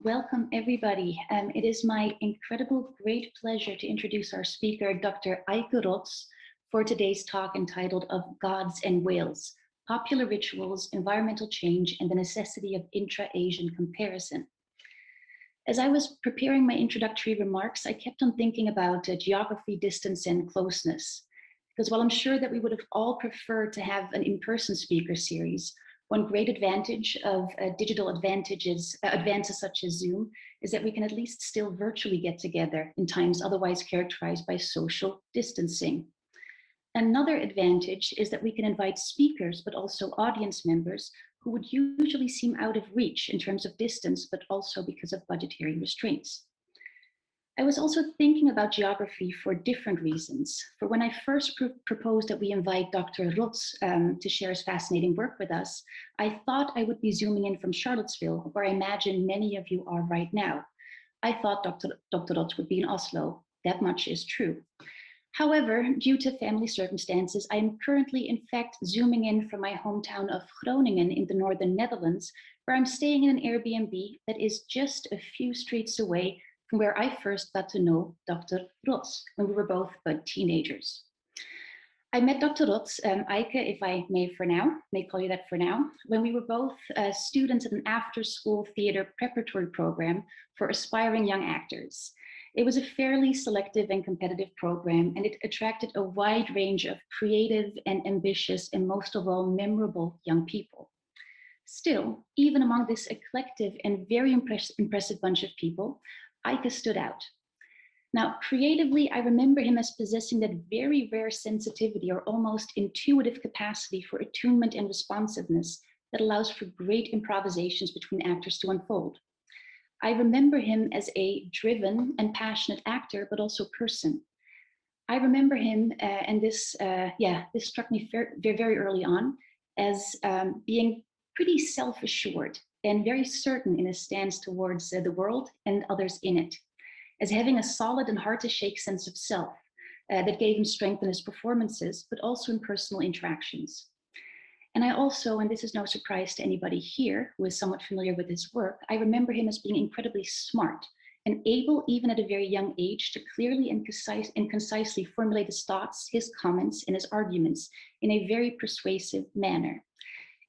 Welcome, everybody. It is my incredible great pleasure to introduce our speaker, Dr. Aike Rots, for today's talk entitled Of Gods and Whales, Popular Rituals, Environmental Change, and the Necessity of Intra-Asian Comparison. As I was preparing my introductory remarks, I kept on thinking about geography, distance, and closeness. Because while I'm sure that we would have all preferred to have an in-person speaker series, one great advantage of digital advances such as Zoom is that we can at least still virtually get together in times otherwise characterized by social distancing. Another advantage is that we can invite speakers, but also audience members who would usually seem out of reach in terms of distance, but also because of budgetary restraints. I was also thinking about geography for different reasons. For when I first proposed that we invite Dr. Rots to share his fascinating work with us, I thought I would be zooming in from Charlottesville, where I imagine many of you are right now. I thought Dr. Rots would be in Oslo. That much is true. However, due to family circumstances, I am currently, in fact, zooming in from my hometown of Groningen in the northern Netherlands, where I'm staying in an Airbnb that is just a few streets away from where I first got to know Dr. Rots when we were both but teenagers. I met Dr. Rots, Aike, if I may call you that for now, when we were both students at an after-school theater preparatory program for aspiring young actors. It was a fairly selective and competitive program, and it attracted a wide range of creative and ambitious and most of all memorable young people. Still, even among this eclectic and very impressive bunch of people, Aike stood out. Now, creatively, I remember him as possessing that very rare sensitivity or almost intuitive capacity for attunement and responsiveness that allows for great improvisations between actors to unfold. I remember him as a driven and passionate actor, but also person. I remember him, and this struck me very early on, as being pretty self-assured and very certain in his stance towards the world and others in it, as having a solid and hard-to-shake sense of self that gave him strength in his performances, but also in personal interactions. And I also, and this is no surprise to anybody here who is somewhat familiar with his work, I remember him as being incredibly smart and able, even at a very young age, to clearly and concisely formulate his thoughts, his comments, and his arguments in a very persuasive manner.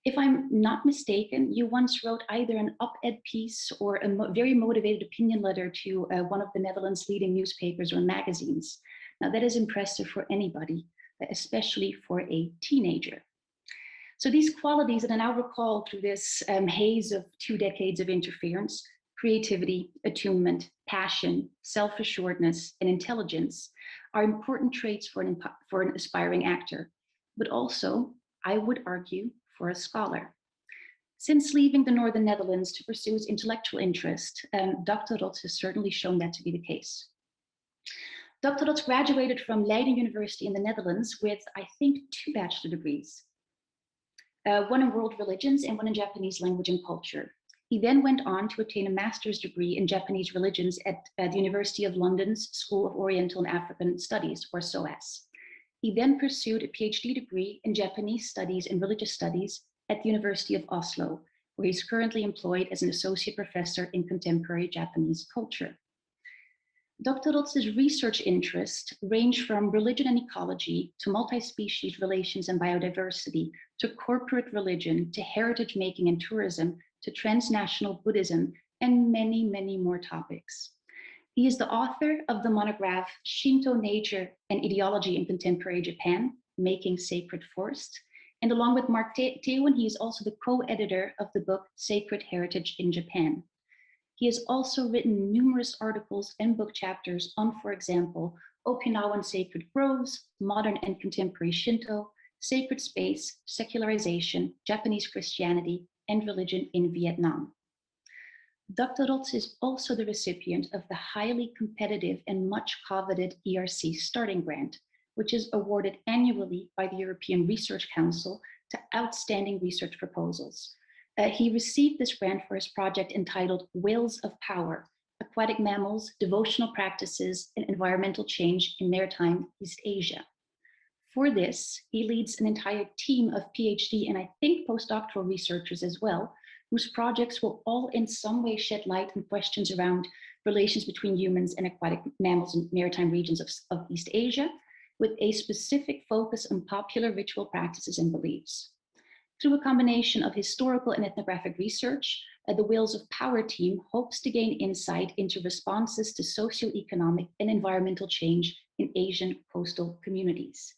If I'm not mistaken, you once wrote either an op-ed piece or a very motivated opinion letter to one of the Netherlands' leading newspapers or magazines. Now that is impressive for anybody, especially for a teenager. So these qualities that I now recall through this haze of 2 decades of interference, creativity, attunement, passion, self-assuredness, and intelligence are important traits for an aspiring actor, but also, I would argue, for a scholar. Since leaving the Northern Netherlands to pursue his intellectual interest, Dr. Rots has certainly shown that to be the case. Dr. Rots graduated from Leiden University in the Netherlands with, I think, 2 bachelor degrees, one in world religions and one in Japanese language and culture. He then went on to obtain a master's degree in Japanese religions at the University of London's School of Oriental and African Studies, or SOAS. He then pursued a PhD degree in Japanese studies and religious studies at the University of Oslo, where he's currently employed as an associate professor in contemporary Japanese culture. Dr. Rots' research interests range from religion and ecology to multi-species relations and biodiversity, to corporate religion, to heritage making and tourism, to transnational Buddhism, and many, many more topics. He is the author of the monograph Shinto Nature and Ideology in Contemporary Japan, Making Sacred Forest. And along with Mark Teeuwen, he is also the co-editor of the book Sacred Heritage in Japan. He has also written numerous articles and book chapters on, for example, Okinawan sacred groves, modern and contemporary Shinto, sacred space, secularization, Japanese Christianity, and religion in Vietnam. Dr. Rots is also the recipient of the highly competitive and much coveted ERC Starting Grant, which is awarded annually by the European Research Council to outstanding research proposals. He received this grant for his project entitled Whales of Power, Aquatic Mammals, Devotional Practices, and Environmental Change in Maritime East Asia. For this, he leads an entire team of PhD and I think postdoctoral researchers as well, whose projects will all in some way shed light on questions around relations between humans and aquatic mammals in maritime regions of East Asia, with a specific focus on popular ritual practices and beliefs. Through a combination of historical and ethnographic research, the Whales of Power team hopes to gain insight into responses to socioeconomic and environmental change in Asian coastal communities.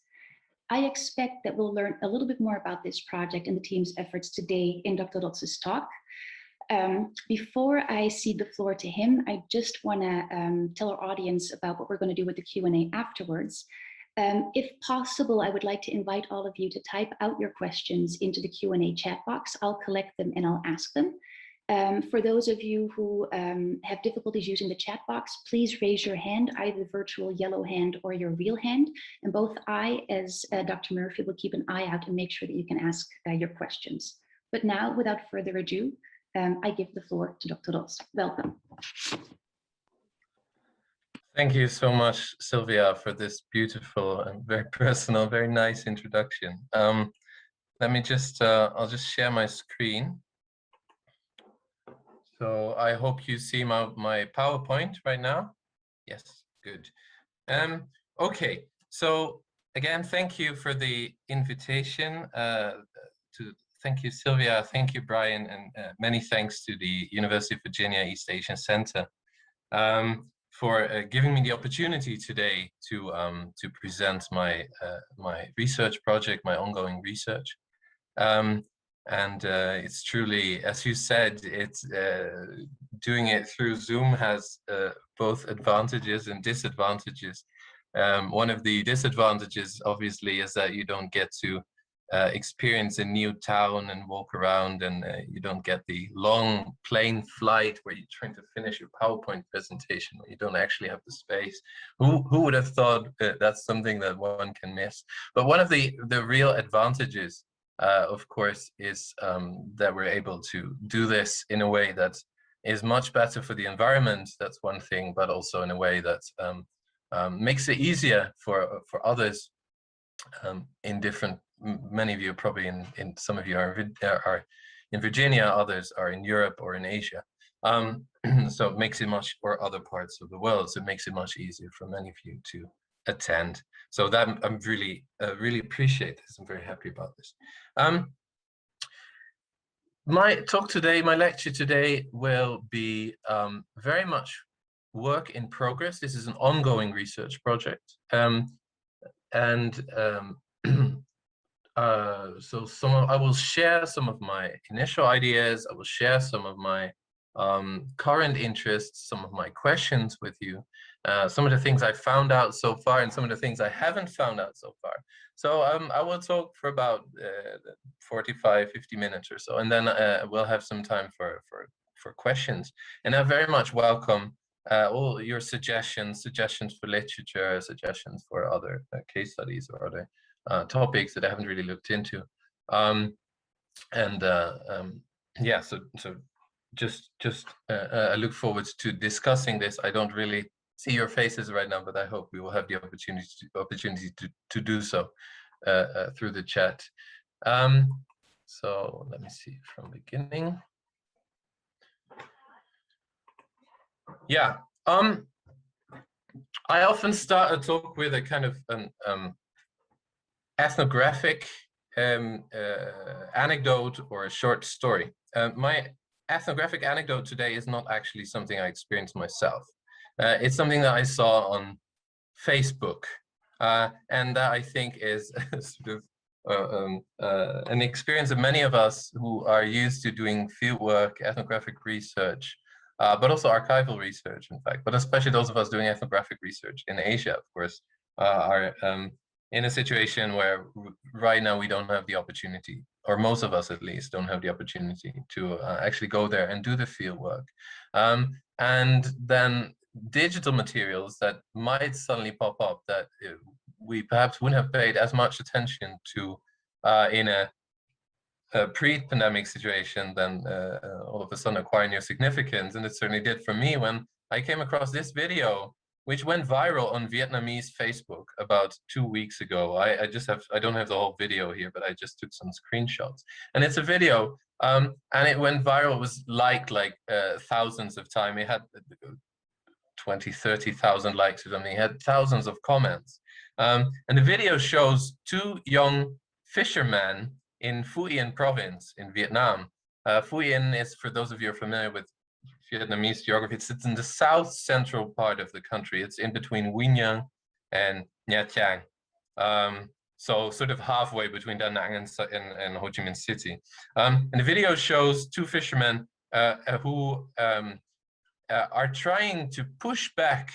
I expect that we'll learn a little bit more about this project and the team's efforts today in Dr. Rots' talk. Before I cede the floor to him, I just want to tell our audience about what we're going to do with the Q&A afterwards. If possible, I would like to invite all of you to type out your questions into the Q&A chat box. I'll collect them and I'll ask them. For those of you who have difficulties using the chat box, please raise your hand, either the virtual yellow hand or your real hand. And both I, as Dr. Murphy, will keep an eye out and make sure that you can ask your questions. But now, without further ado, I give the floor to Dr. Rots. Welcome. Thank you so much, Sylvia, for this beautiful and very personal, very nice introduction. Let me just, I'll just share my screen. So I hope you see my PowerPoint right now. Yes, good. Okay, so again, thank you for the invitation. Thank you, Sylvia, thank you, Brian, and many thanks to the University of Virginia East Asian Center for giving me the opportunity today to present my my research project, my ongoing research. It's truly, as you said, it's doing it through Zoom has both advantages and disadvantages. One of the disadvantages, obviously, is that you don't get to experience a new town and walk around, and you don't get the long plane flight where you're trying to finish your PowerPoint presentation, where you don't actually have the space. Who would have thought that that's something that one can miss? But one of the real advantages, of course, is that we're able to do this in a way that is much better for the environment. That's one thing, but also in a way that makes it easier for others in different. Many of you are probably in some of you are in Virginia, others are in Europe or in Asia. So it makes it much, or other parts of the world. So it makes it much easier for many of you to attend. So that I'm really appreciate this. I'm very happy about this. My talk today, my lecture today will be very much work in progress. This is an ongoing research project. So I will share some of my initial ideas. I will share some of my current interests, some of my questions with you, some of the things I found out so far, and some of the things I haven't found out so far. So I will talk for about 45, 50 minutes or so, and then we'll have some time for questions. And I very much welcome all your suggestions for literature, suggestions for other case studies or other topics that I haven't really looked into. Yeah, so just I look forward to discussing this. I don't really see your faces right now, but I hope we will have the opportunity to do so through the chat. So let me see from the beginning. Yeah, I often start a talk with a kind of an ethnographic anecdote or a short story. My ethnographic anecdote today is not actually something I experienced myself. It's something that I saw on Facebook, and that I think is sort of an experience of many of us who are used to doing fieldwork, ethnographic research, but also archival research, in fact, but especially those of us doing ethnographic research in Asia, of course, are in a situation where right now we don't have the opportunity, or most of us at least don't have the opportunity to actually go there and do the field work. And then digital materials that might suddenly pop up that we perhaps wouldn't have paid as much attention to in a pre-pandemic situation, then all of a sudden acquire new significance. And it certainly did for me when I came across this video, which went viral on Vietnamese Facebook about 2 weeks ago. I don't have the whole video here, but I just took some screenshots. And it's a video And it went viral. It was liked like thousands of times. It had 20, 30,000 likes or something. It had thousands of comments. And the video shows two young fishermen in Phú Yên province in Vietnam. Phú Yên is, for those of you who are familiar with Vietnamese geography, it's in the south central part of the country. It's in between Quy Nhơn and Nha Trang. So sort of halfway between Da Nang and Ho Chi Minh City. And the video shows two fishermen who are trying to push back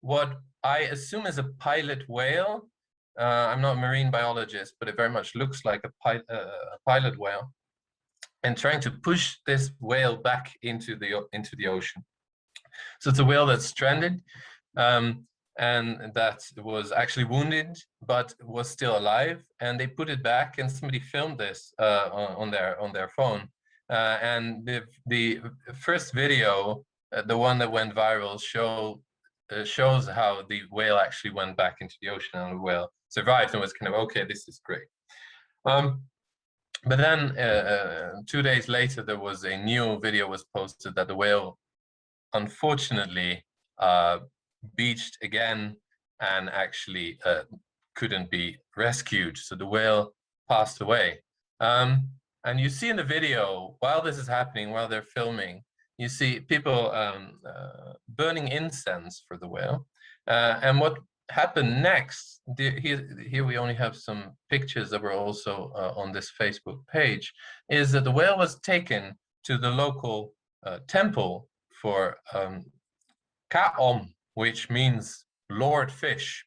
what I assume is a pilot whale. I'm not a marine biologist, but it very much looks like a pilot whale, and trying to push this whale back into the ocean. So it's a whale that's stranded, and that was actually wounded, but was still alive. And they put it back, and somebody filmed this on their phone. And the first video, the one that went viral, shows how the whale actually went back into the ocean, and the whale survived and was kind of, okay, this is great. But then 2 days later, there was a new video was posted that the whale, unfortunately, beached again and actually couldn't be rescued. So the whale passed away. And you see in the video, while this is happening, while they're filming, you see people burning incense for the whale. And what happened next, here we only have some pictures that were also on this Facebook page, is that the whale was taken to the local temple for Ka-om, which means Lord Fish,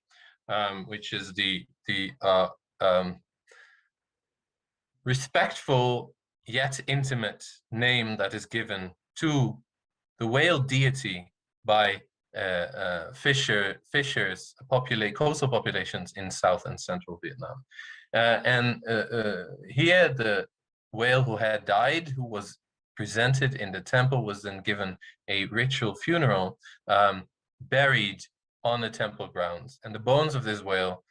which is the respectful yet intimate name that is given to the whale deity by fishers, coastal populations in South and Central Vietnam. And here the whale who had died, who was presented in the temple, was then given a ritual funeral, buried on the temple grounds. And the bones of this whale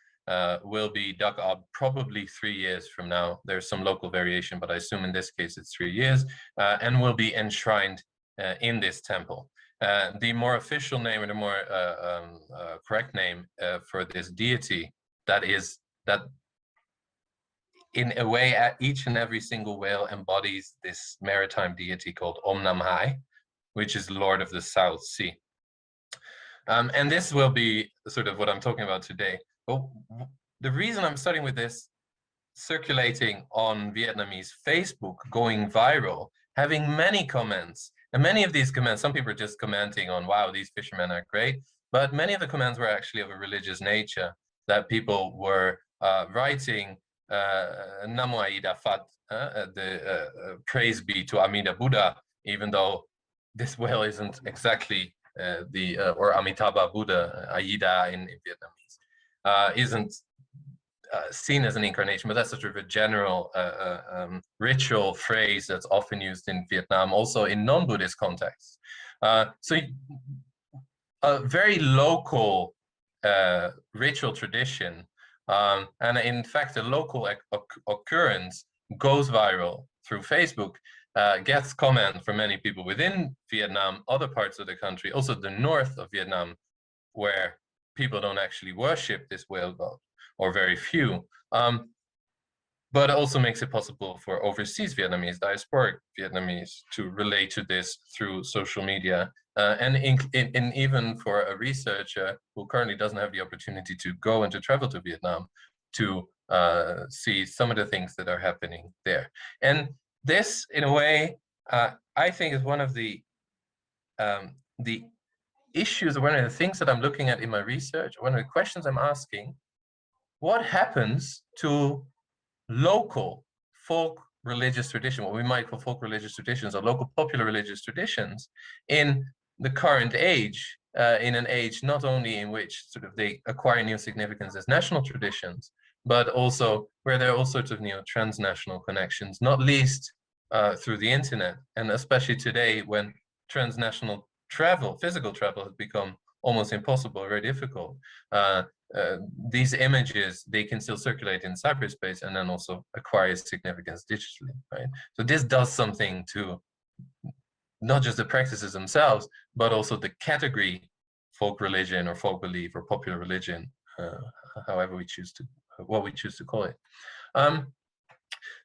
will be dug up probably 3 years from now. There's some local variation, but I assume in this case it's 3 years, and will be enshrined in this temple. The more official name, or the more correct name for this deity, that in a way each and every single whale embodies this maritime deity called Om Nam Hai, which is Lord of the South Sea. And this will be sort of what I'm talking about today. But the reason I'm starting with this, circulating on Vietnamese Facebook, going viral, having many comments, and many of these comments, some people are just commenting on, wow, these fishermen are great, but many of the comments were actually of a religious nature, that people were writing Namo Aida Fat, the praise be to Amida Buddha, even though this whale isn't exactly or Amitabha Buddha, Aida in Vietnamese, isn't seen as an incarnation, but that's sort of a general ritual phrase that's often used in Vietnam, also in non-Buddhist contexts. So a very local ritual tradition, and in fact a local occurrence goes viral through Facebook, gets comment from many people within Vietnam, other parts of the country, also the north of Vietnam, where people don't actually worship this whale god, or very few, but it also makes it possible for overseas Vietnamese, diasporic Vietnamese, to relate to this through social media, and even for a researcher who currently doesn't have the opportunity to go and to travel to Vietnam to see some of the things that are happening there. And this, in a way, I think is one of the issues, one of the things that I'm looking at in my research, one of the questions I'm asking: what happens to local folk religious tradition, what we might call folk religious traditions, or local popular religious traditions, in the current age, in an age not only in which sort of they acquire new significance as national traditions, but also where there are all sorts of new transnational connections, not least through the internet, and especially today when transnational travel, physical travel, has become almost impossible, very difficult. these images, they can still circulate in cyberspace and then also acquire significance digitally, right? So this does something to not just the practices themselves, but also the category folk religion or folk belief or popular religion, however we choose to, what we choose to call it.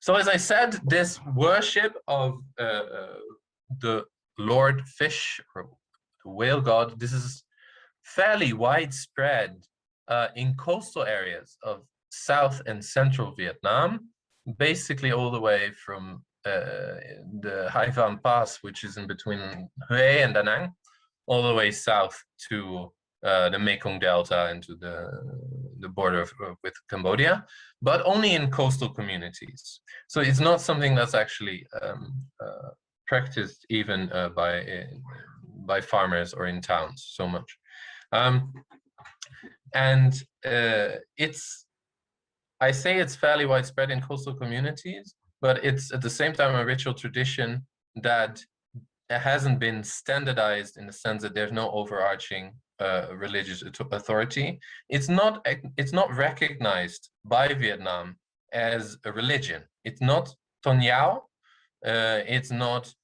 So as I said, this worship of the Lord Fish or the whale god, this is fairly widespread in coastal areas of South and Central Vietnam, basically all the way from the Hai Van Pass, which is in between Hue and Da Nang, all the way south to the Mekong Delta and to the border with Cambodia, but only in coastal communities. So it's not something that's actually practiced even by farmers or in towns so much. I say it's fairly widespread in coastal communities, but it's at the same time a ritual tradition that hasn't been standardized in the sense that there's no overarching religious authority. It's not recognized by Vietnam as a religion. It's not Tôn giáo. It's not,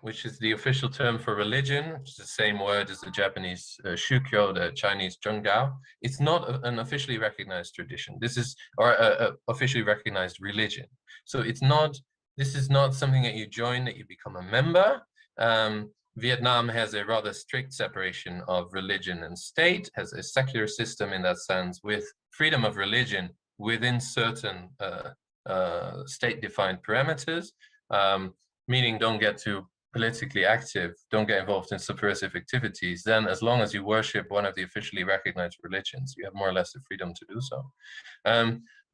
which is the official term for religion, which is the same word as the Japanese shukyo, the Chinese zhengdao. It's not an officially recognized tradition. This is, or a officially recognized religion. So it's not, this is not something that you join, that you become a member. Vietnam has a rather strict separation of religion and state, has a secular system in that sense, with freedom of religion within certain state-defined parameters, meaning don't get too politically active, don't get involved in subversive activities. Then as long as you worship one of the officially recognized religions, you have more or less the freedom to do so.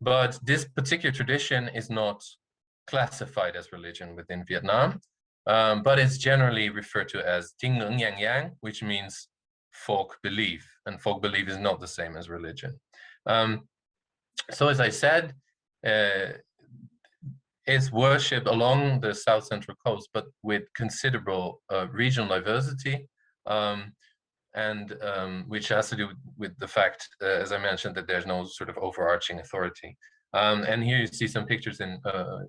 But this particular tradition is not classified as religion within Vietnam, but it's generally referred to as Tin Ngưỡng Yang Yang, which means folk belief, and folk belief is not the same as religion. So as I said, it's worshipped along the South Central coast, but with considerable regional diversity, which has to do with the fact, as I mentioned, that there's no sort of overarching authority. And here you see some pictures in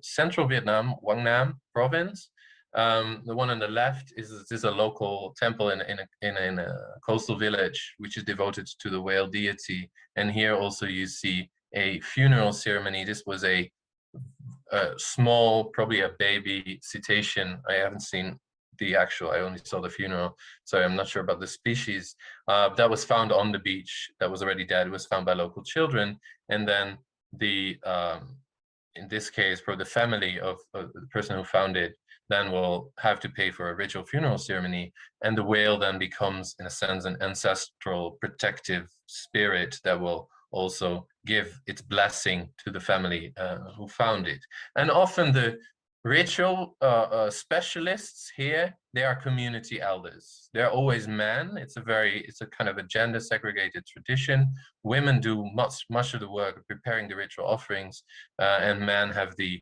central Vietnam, Quang Nam province. The one on the left is a local temple in a coastal village, which is devoted to the whale deity. And here also you see a funeral ceremony. This was a small, probably a baby cetacean. I haven't seen the actual, I only saw the funeral, so I'm not sure about the species. That was found on the beach, that was already dead. It was found by local children. And then the, in this case, for the family of the person who found it, then will have to pay for a ritual funeral ceremony. And the whale then becomes, in a sense, an ancestral protective spirit that will also give its blessing to the family who found it. And often the ritual specialists here, they are community elders. They're always men. It's a kind of a gender segregated tradition. Women do much of the work of preparing the ritual offerings, and men have the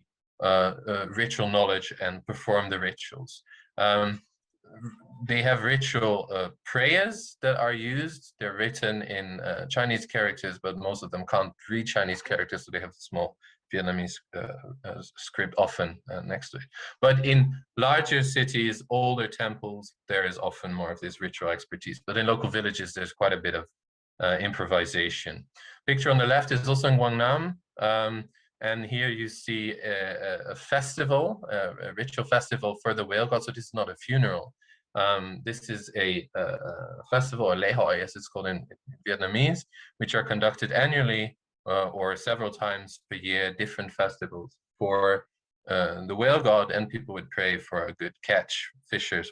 ritual knowledge and perform the rituals. They have ritual prayers that are used. They're written in Chinese characters, but most of them can't read Chinese characters, so they have a small Vietnamese script often next to it. But in larger cities, older temples, there is often more of this ritual expertise. But in local villages, there's quite a bit of improvisation. Picture on the left is also in Quang Nam. And here you see a festival, a ritual festival for the whale god. So this is not a funeral. This is a festival, or lễ hội as it's called in Vietnamese, which are conducted annually or several times per year, different festivals for the whale god, and people would pray for a good catch. Fishers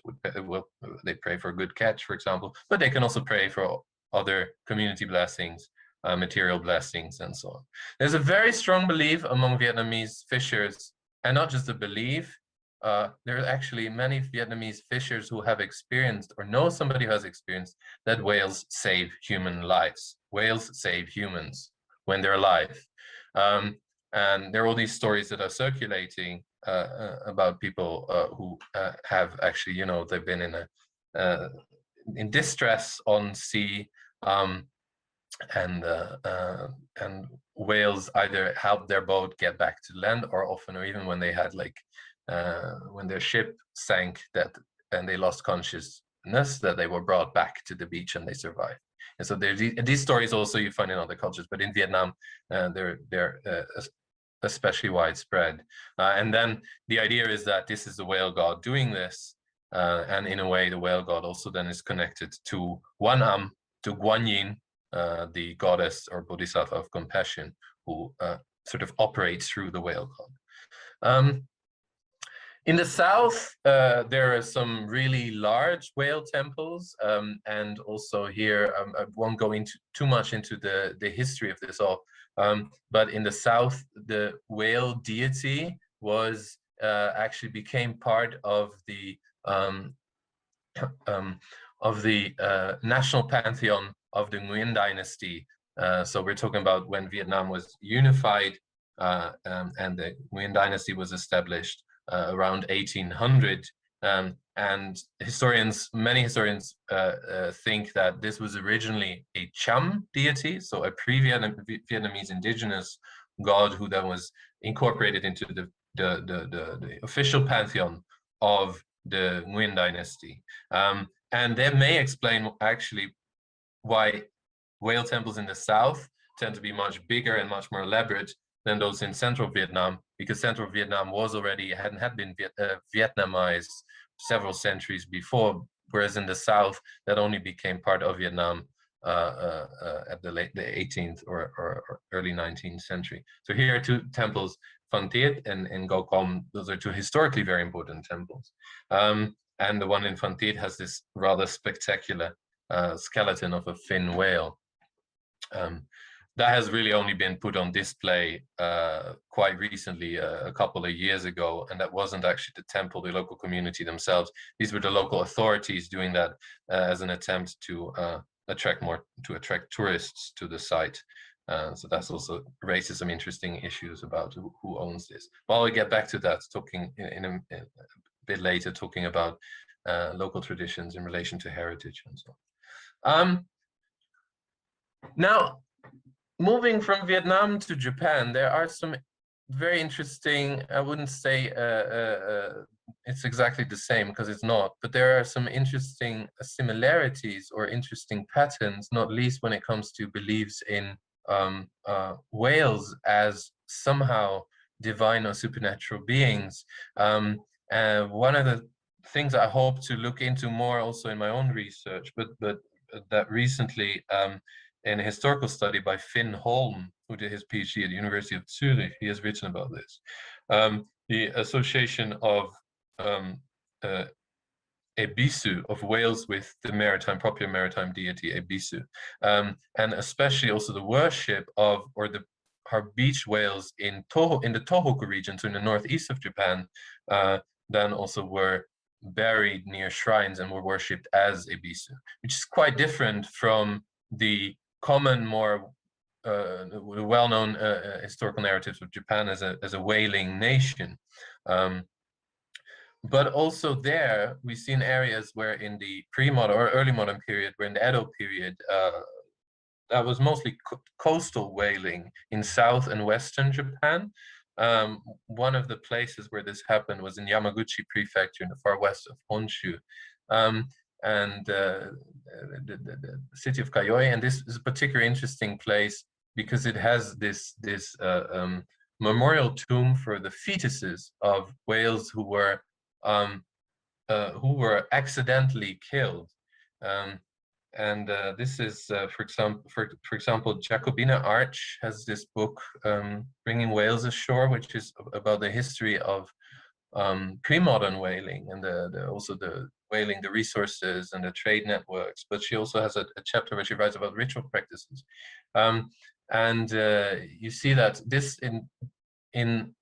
they pray for a good catch, for example, but they can also pray for other community blessings, material blessings, and so on. There's a very strong belief among Vietnamese fishers, and not just a belief. There are actually many Vietnamese fishers who have experienced, or know somebody who has experienced, that whales save human lives. Whales save humans when they're alive. And there are all these stories that are circulating about people who have actually, you know, they've been in distress on sea, and whales either helped their boat get back to land, or often, or even when they had like when their ship sank and they lost consciousness, that they were brought back to the beach and they survived. And so these stories also you find in other cultures, but in Vietnam they're especially widespread. And then the idea is that this is the whale god doing this, and in a way the whale god also then is connected to Wanam, to Guanyin, the goddess or bodhisattva of compassion, who sort of operates through the whale god. In the south, there are some really large whale temples, and also here, I won't go into too much into the history of this all, but in the south, the whale deity was actually became part of the national pantheon of the Nguyen dynasty. So we're talking about when Vietnam was unified, and the Nguyen dynasty was established around 1800. And many historians think that this was originally a Cham deity, so a pre-Vietnamese indigenous god who then was incorporated into the official pantheon of the Nguyen dynasty. And that may explain actually why whale temples in the south tend to be much bigger and much more elaborate than those in central Vietnam, because central Vietnam had been Vietnamized several centuries before, whereas in the south that only became part of Vietnam at the 18th or early 19th century. So here are two temples, Phan Thiet and Ngo Com. Those are two historically very important temples. And the one in Phan Thiet has this rather spectacular skeleton of a fin whale. That has really only been put on display quite recently, a couple of years ago, and that wasn't actually the temple, the local community themselves. These were the local authorities doing that as an attempt to attract tourists to the site. So that's also raises some interesting issues about who owns this. But I'll get back to that, talking in a bit later, talking about local traditions in relation to heritage and so on. Now, moving from Vietnam to Japan, there are some very interesting, I wouldn't say it's exactly the same, because it's not, but there are some interesting similarities or interesting patterns, not least when it comes to beliefs in whales as somehow divine or supernatural beings. One of the things I hope to look into more also in my own research, but that recently, in a historical study by Finn Holm, who did his PhD at the University of Zurich, he has written about this. The association of Ebisu, of whales, with the popular maritime deity Ebisu, and especially also the worship of, or our beach whales in the Tohoku region, so in the northeast of Japan, then also were buried near shrines and were worshipped as Ebisu, which is quite different from the common, more well-known historical narratives of Japan as a whaling nation. But also there, we see in areas where in the pre-modern or early modern period, where in the Edo period, that was mostly coastal whaling in south and western Japan. One of the places where this happened was in Yamaguchi Prefecture in the far west of Honshu. And the city of Kaioi, and this is a particularly interesting place because it has this memorial tomb for the fetuses of whales who were accidentally killed. This is, for example, Jacobina Arch has this book, Bringing Whales Ashore, which is about the history of pre-modern whaling and also the whaling, the resources and the trade networks. But she also has a chapter where she writes about ritual practices. You see that this in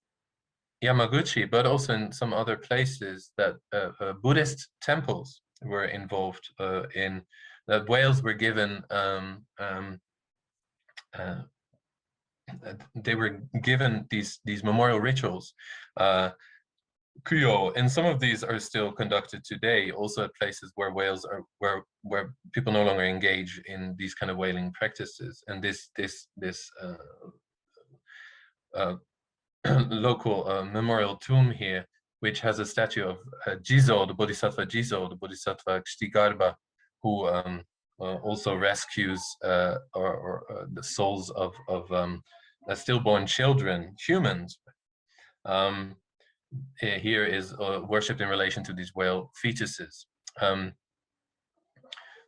Yamaguchi, but also in some other places, that Buddhist temples were involved in, that whales were given, they were given these memorial rituals Kuyo, and some of these are still conducted today, also at places where whales are, where people no longer engage in these kind of whaling practices. And this local memorial tomb here, which has a statue of Jizo, the Bodhisattva Jizo, the Bodhisattva Kstigarbha, who also rescues the souls of stillborn children, humans. Here is worshipped in relation to these whale fetuses.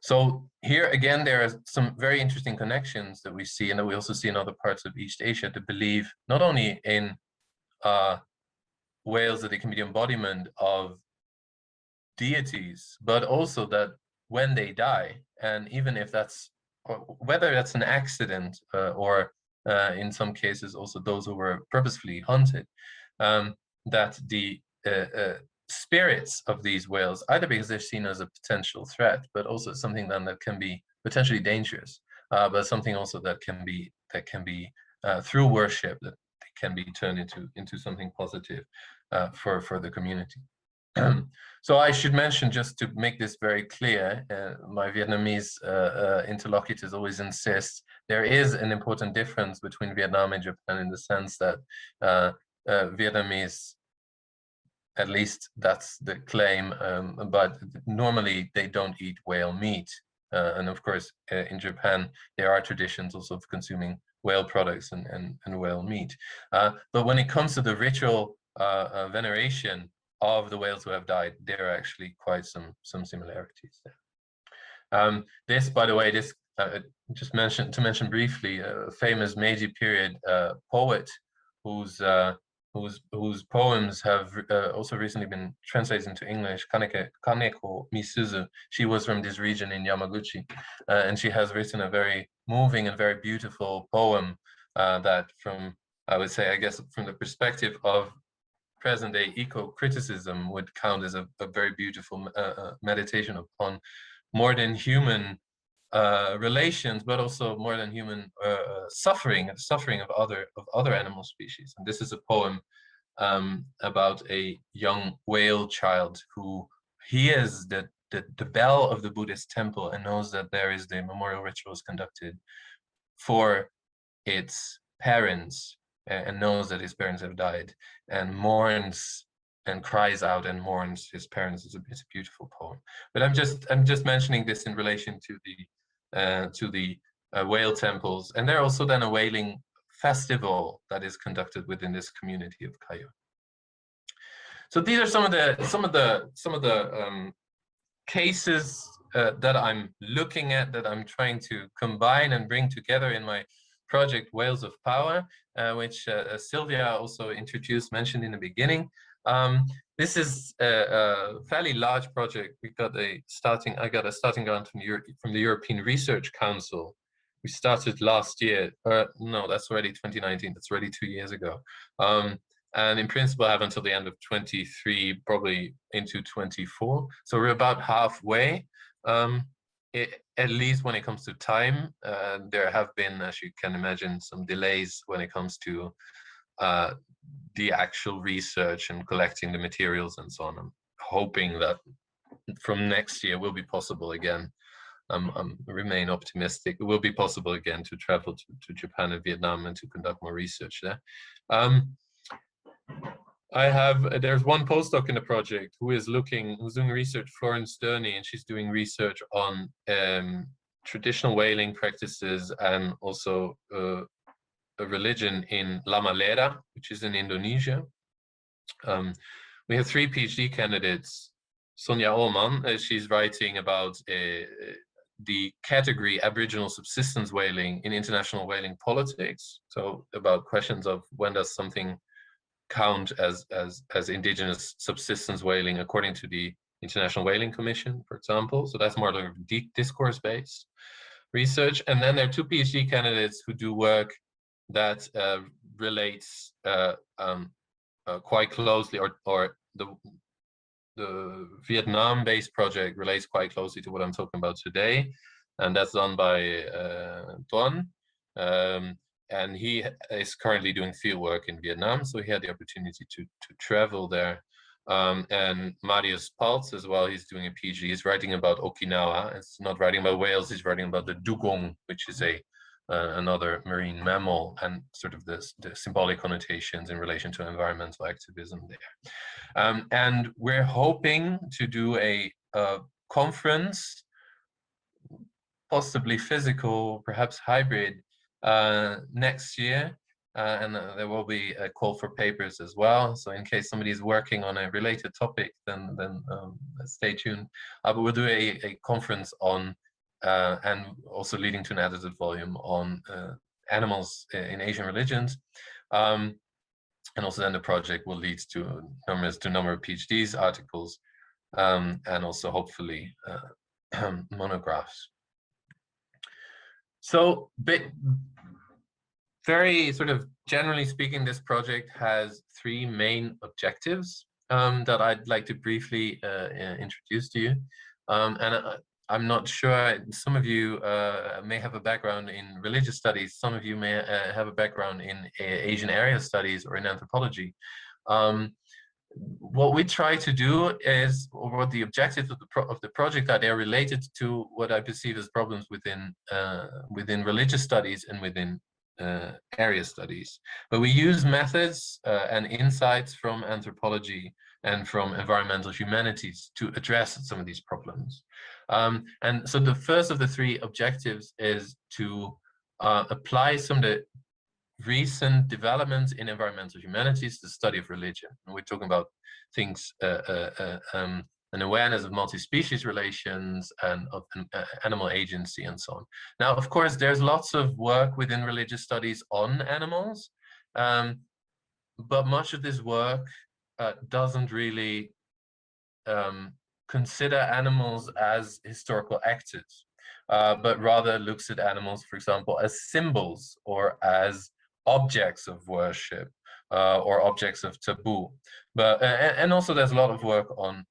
So here again, there are some very interesting connections that we see, and that we also see in other parts of East Asia, to believe not only in whales that they can be the embodiment of deities, but also that when they die, and even if that's, whether that's an accident or in some cases also those who were purposefully hunted, that the spirits of these whales, either because they're seen as a potential threat, but also something then that can be potentially dangerous, but something also that can be through worship, that can be turned into something positive for the community. So I should mention, just to make this very clear, my Vietnamese interlocutors always insist there is an important difference between Vietnam and Japan, in the sense that Vietnamese, at least that's the claim, but normally they don't eat whale meat. And of course, in Japan, there are traditions also of consuming whale products and whale meat. But when it comes to the ritual veneration of the whales who have died, there are actually quite some similarities there. This, by the way, this just to mention briefly, a famous Meiji period poet whose poems have also recently been translated into English, Kaneko Misuzu. She was from this region in Yamaguchi, and she has written a very moving and very beautiful poem that, from, I would say, I guess, from the perspective of present-day eco-criticism, would count as a very beautiful meditation upon more than human relations, but also more than human suffering of other animal species. And this is a poem about a young whale child who hears the bell of the Buddhist temple and knows that there is the memorial rituals conducted for its parents, and knows that his parents have died, and mourns and cries out and mourns his parents. It's a beautiful poem. But I'm just mentioning this in relation to the whale temples, and there's also then a whaling festival that is conducted within this community of Kayo. So these are some of the cases that I'm looking at, that I'm trying to combine and bring together in my project Whales of Power, which Sylvia also mentioned in the beginning. This is a fairly large project. I got a starting grant from the European Research Council. We started last year. No, that's already 2019. That's already 2 years ago. And in principle, I have until the end of 23, probably into 24. So we're about halfway. At least when it comes to time, there have been, as you can imagine, some delays when it comes to the actual research and collecting the materials and so on. I'm hoping that from next year will be possible again. Remain optimistic. It will be possible again to travel to Japan and Vietnam and to conduct more research there. There's one postdoc in the project who's doing research, Florence Sterney, and she's doing research on traditional whaling practices and also a religion in Lama Lera, which is in Indonesia. We have 3 PhD candidates. Sonja Ullman, she's writing about the category Aboriginal subsistence whaling in international whaling politics. So about questions of when does something count as indigenous subsistence whaling according to the International Whaling Commission, for example. So that's more like discourse-based research. And then there are 2 PhD candidates who do work that relates quite closely, or the Vietnam-based project relates quite closely to what I'm talking about today, and that's done by Tuan. And he is currently doing field work in Vietnam, so he had the opportunity to travel there And Marius Paltz as well, he's doing a PhD. He's writing about Okinawa. It's not writing about whales, he's writing about the dugong, which is another marine mammal, and sort of the symbolic connotations in relation to environmental activism there. And we're hoping to do a conference, possibly physical, perhaps hybrid, next year. And there will be a call for papers as well. So in case somebody is working on a related topic, then stay tuned. But we'll do a conference on, and also leading to an edited volume on animals in Asian religions. And also then the project will lead to a number of PhDs, articles, and also hopefully monographs. So very sort of generally speaking, this project has three main objectives that I'd like to briefly introduce to you. And I'm not sure, some of you may have a background in religious studies, some of you may have a background in Asian area studies or in anthropology. What we try to do is, or what the objectives of the project are, they're related to what I perceive as problems within religious studies and within area studies. But we use methods and insights from anthropology and from environmental humanities to address some of these problems. And so the first of the three objectives is to apply some of the recent developments in environmental humanities, the study of religion. And we're talking about things, an awareness of multi-species relations and of animal agency and so on. Now, of course, there's lots of work within religious studies on animals, but much of this work doesn't really consider animals as historical actors, but rather looks at animals, for example, as symbols or as objects of worship or objects of taboo. But and also there's a lot of work on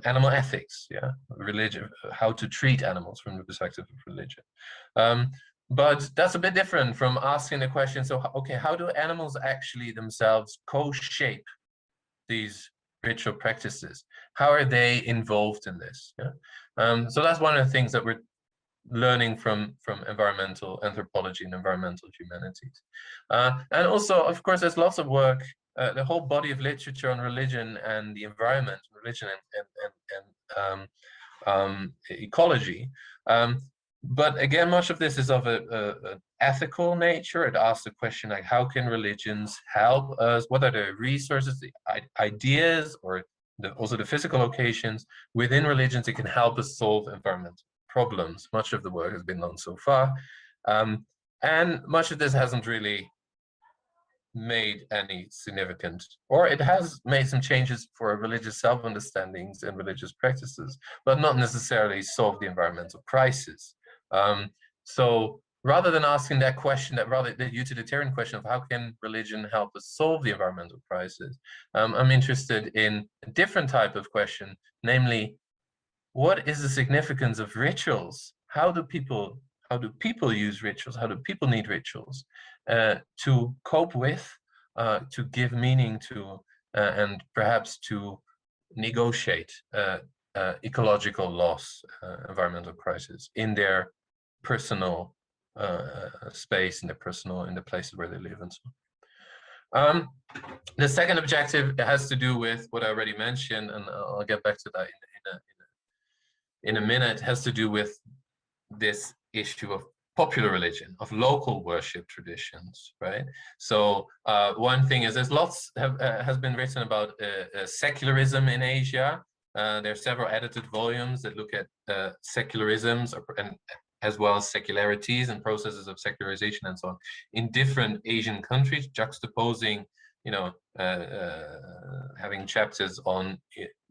animal ethics, religion, how to treat animals from the perspective of religion. But that's a bit different from asking the question, so okay, how do animals actually themselves co-shape these ritual practices? How are they involved in this? So that's one of the things that we're learning from environmental anthropology and environmental humanities. And also, of course, there's lots of work, the whole body of literature on religion and the environment, religion and ecology. But again, much of this is of an ethical nature. It asks the question, like, how can religions help us? What are the resources, the ideas, or also the physical locations within religions that can help us solve environmental problems? Much of the work has been done so far. And much of this hasn't really made any significant, or it has made some changes for religious self-understandings and religious practices, but not necessarily solve the environmental crisis. So rather than asking that question, the utilitarian question of how can religion help us solve the environmental crisis, I'm interested in a different type of question, namely, what is the significance of rituals? How do people use rituals? How do people need rituals to cope with, to give meaning to, and perhaps to negotiate ecological loss, environmental crisis in their personal space, in the places where they live and so on. The second objective has to do with what I already mentioned, and I'll get back to that in a minute, has to do with this issue of popular religion, of local worship traditions, right? So one thing is, there's lots has been written about secularism in Asia. There are several edited volumes that look at secularisms and as well as secularities and processes of secularization and so on in different Asian countries, juxtaposing, having chapters on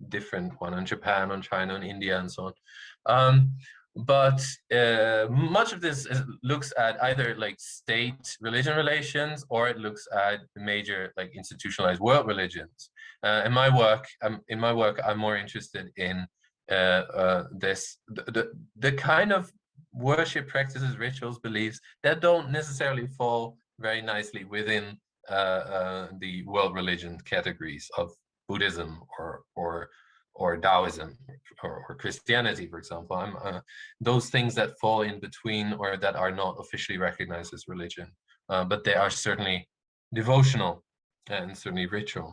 different, one on Japan, on China, on India, and so on. But much of this looks at either like state-religion relations, or it looks at major like institutionalized world religions. In my work, I'm more interested in the kind of worship practices, rituals, beliefs that don't necessarily fall very nicely within the world religion categories of Buddhism or Taoism or Christianity, for example. Those things that fall in between or that are not officially recognized as religion, but they are certainly devotional and certainly ritual.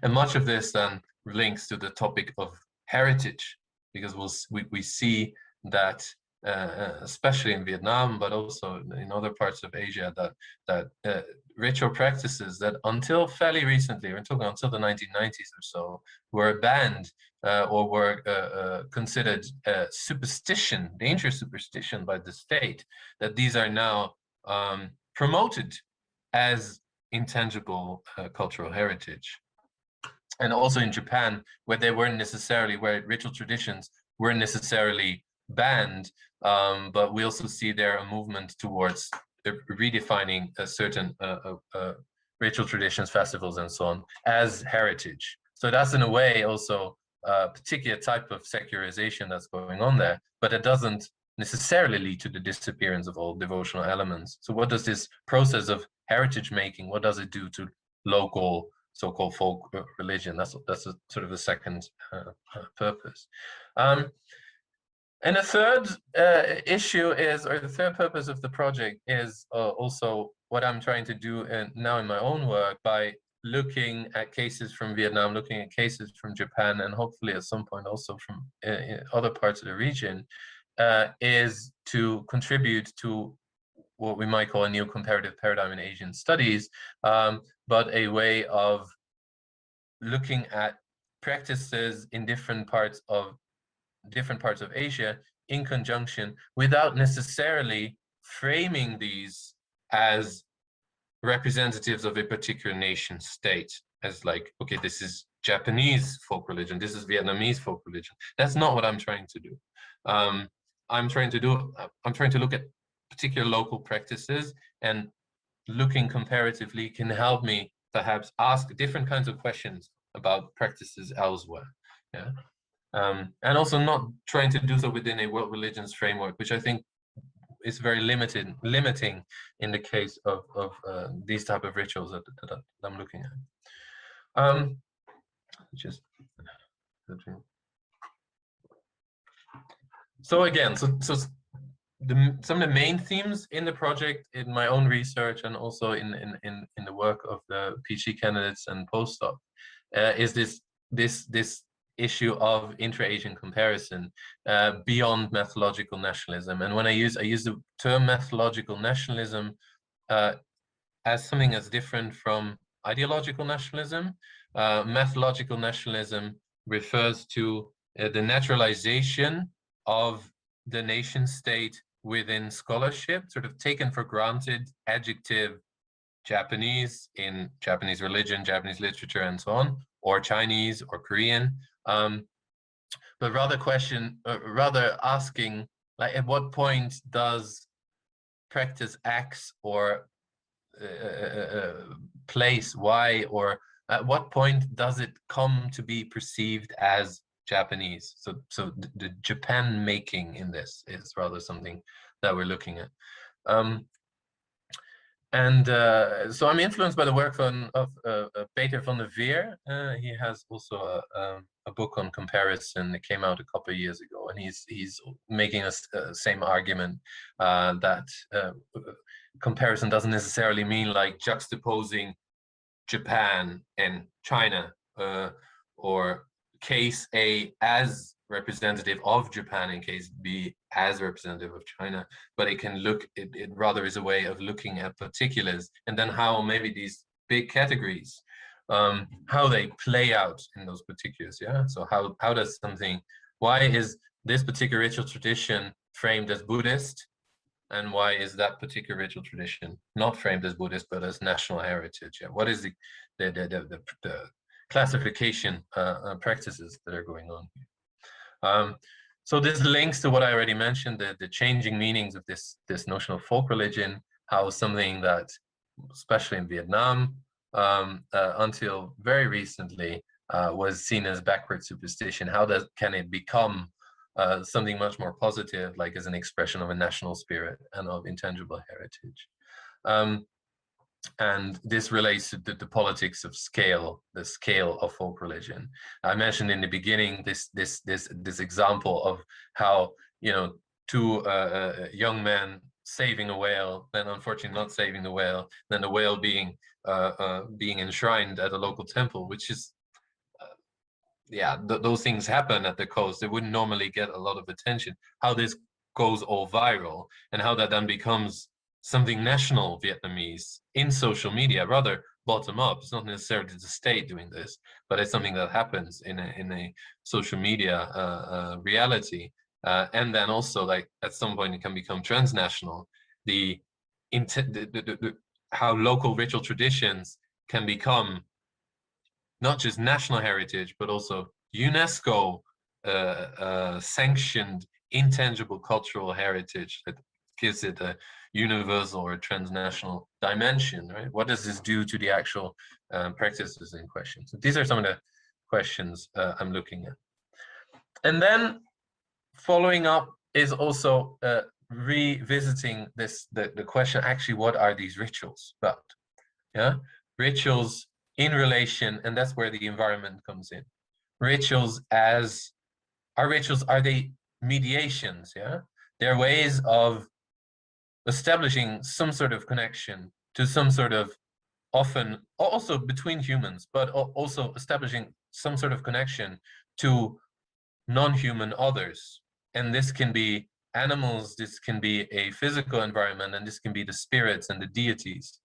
And much of this then links to the topic of heritage, because we see that especially in Vietnam, but also in other parts of Asia, that ritual practices that until fairly recently, we're talking until the 1990s or so, were banned or were considered superstition, dangerous superstition by the state, that these are now promoted as intangible cultural heritage. And also in Japan, where ritual traditions weren't necessarily banned, but we also see there a movement towards redefining a certain ritual traditions, festivals, and so on as heritage. So that's in a way also a particular type of secularization that's going on there, but it doesn't necessarily lead to the disappearance of all devotional elements. So what does this process of heritage making, what does it do to local so-called folk religion? That's a sort of a second purpose. And the third issue is, or the third purpose of the project is also what I'm trying to do now in my own work by looking at cases from Vietnam, looking at cases from Japan, and hopefully at some point also from other parts of the region, is to contribute to what we might call a new comparative paradigm in Asian studies, but a way of looking at practices in different parts of Asia in conjunction, without necessarily framing these as representatives of a particular nation state, as like, okay, this is Japanese folk religion, this is Vietnamese folk religion. That's not what I'm trying to do. I'm trying to look at particular local practices, and looking comparatively can help me perhaps ask different kinds of questions about practices elsewhere. Yeah. And also not trying to do so within a world religions framework, which I think is very limiting in the case of these type of rituals that I'm looking at. Just so again, some of the main themes in the project, in my own research, and also in the work of the PhD candidates and postdoc, is this issue of intra-Asian comparison beyond methodological nationalism. And when I use the term methodological nationalism as something that's different from ideological nationalism. Methodological nationalism refers to the naturalization of the nation state within scholarship, sort of taken for granted adjective Japanese in Japanese religion, Japanese literature, and so on, or Chinese or Korean. But rather asking, like, at what point does practice X or place Y, or at what point does it come to be perceived as Japanese? So the Japan making in this is rather something that we're looking at. So I'm influenced by the work of Peter van der Veer. He has also a book on comparison that came out a couple of years ago, and he's making the same argument that comparison doesn't necessarily mean like juxtaposing Japan and China, or case A as representative of Japan and case B as representative of China, but it can look, it rather is a way of looking at particulars, and then how maybe these big categories, how they play out in those particulars. Yeah, so how does something, why is this particular ritual tradition framed as Buddhist, and why is that particular ritual tradition not framed as Buddhist but as national heritage? Yeah, what is the classification practices that are going on here? So this links to what I already mentioned, the changing meanings of this notion of folk religion, how something that, especially in Vietnam, until very recently, was seen as backward superstition. How can it become something much more positive, like as an expression of a national spirit and of intangible heritage? And this relates to the politics of scale, the scale of folk religion. I mentioned in the beginning this example of how, you know, two young men saving a whale, then unfortunately not saving the whale, then the whale being enshrined at a local temple, which is yeah, those things happen at the coast. They wouldn't normally get a lot of attention. How this goes all viral, and how that then becomes something national Vietnamese in social media, rather bottom up. It's not necessarily the state doing this, but it's something that happens in a social media reality. And then also, like, at some point it can become transnational. How local ritual traditions can become not just national heritage, but also UNESCO sanctioned intangible cultural heritage that gives it a universal or transnational dimension, right? What does this do to the actual practices in question? So these are some of the questions I'm looking at. And then following up is also revisiting the question, actually, what are these rituals about? Yeah, rituals in relation, and that's where the environment comes in. Rituals are they mediations? Yeah, they're ways of establishing some sort of connection to some sort of, often also between humans, but also establishing some sort of connection to non-human others. And this can be animals, this can be a physical environment, and this can be the spirits and the deities.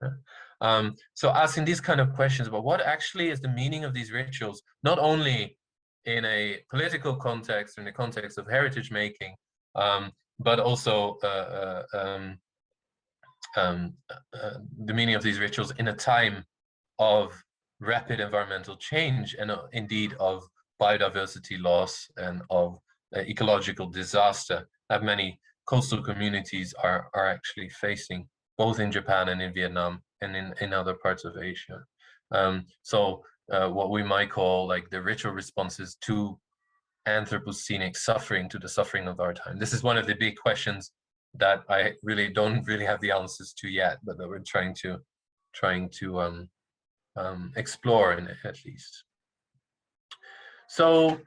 So asking these kind of questions about what actually is the meaning of these rituals, not only in a political context, in the context of heritage making, but also the meaning of these rituals in a time of rapid environmental change, and indeed of biodiversity loss and of ecological disaster that many coastal communities are actually facing, both in Japan and in Vietnam and in other parts of Asia. So what we might call like the ritual responses to Anthropocenic suffering, to the suffering of our time. This is one of the big questions that I don't really have the answers to yet, but that we're trying to explore at least. So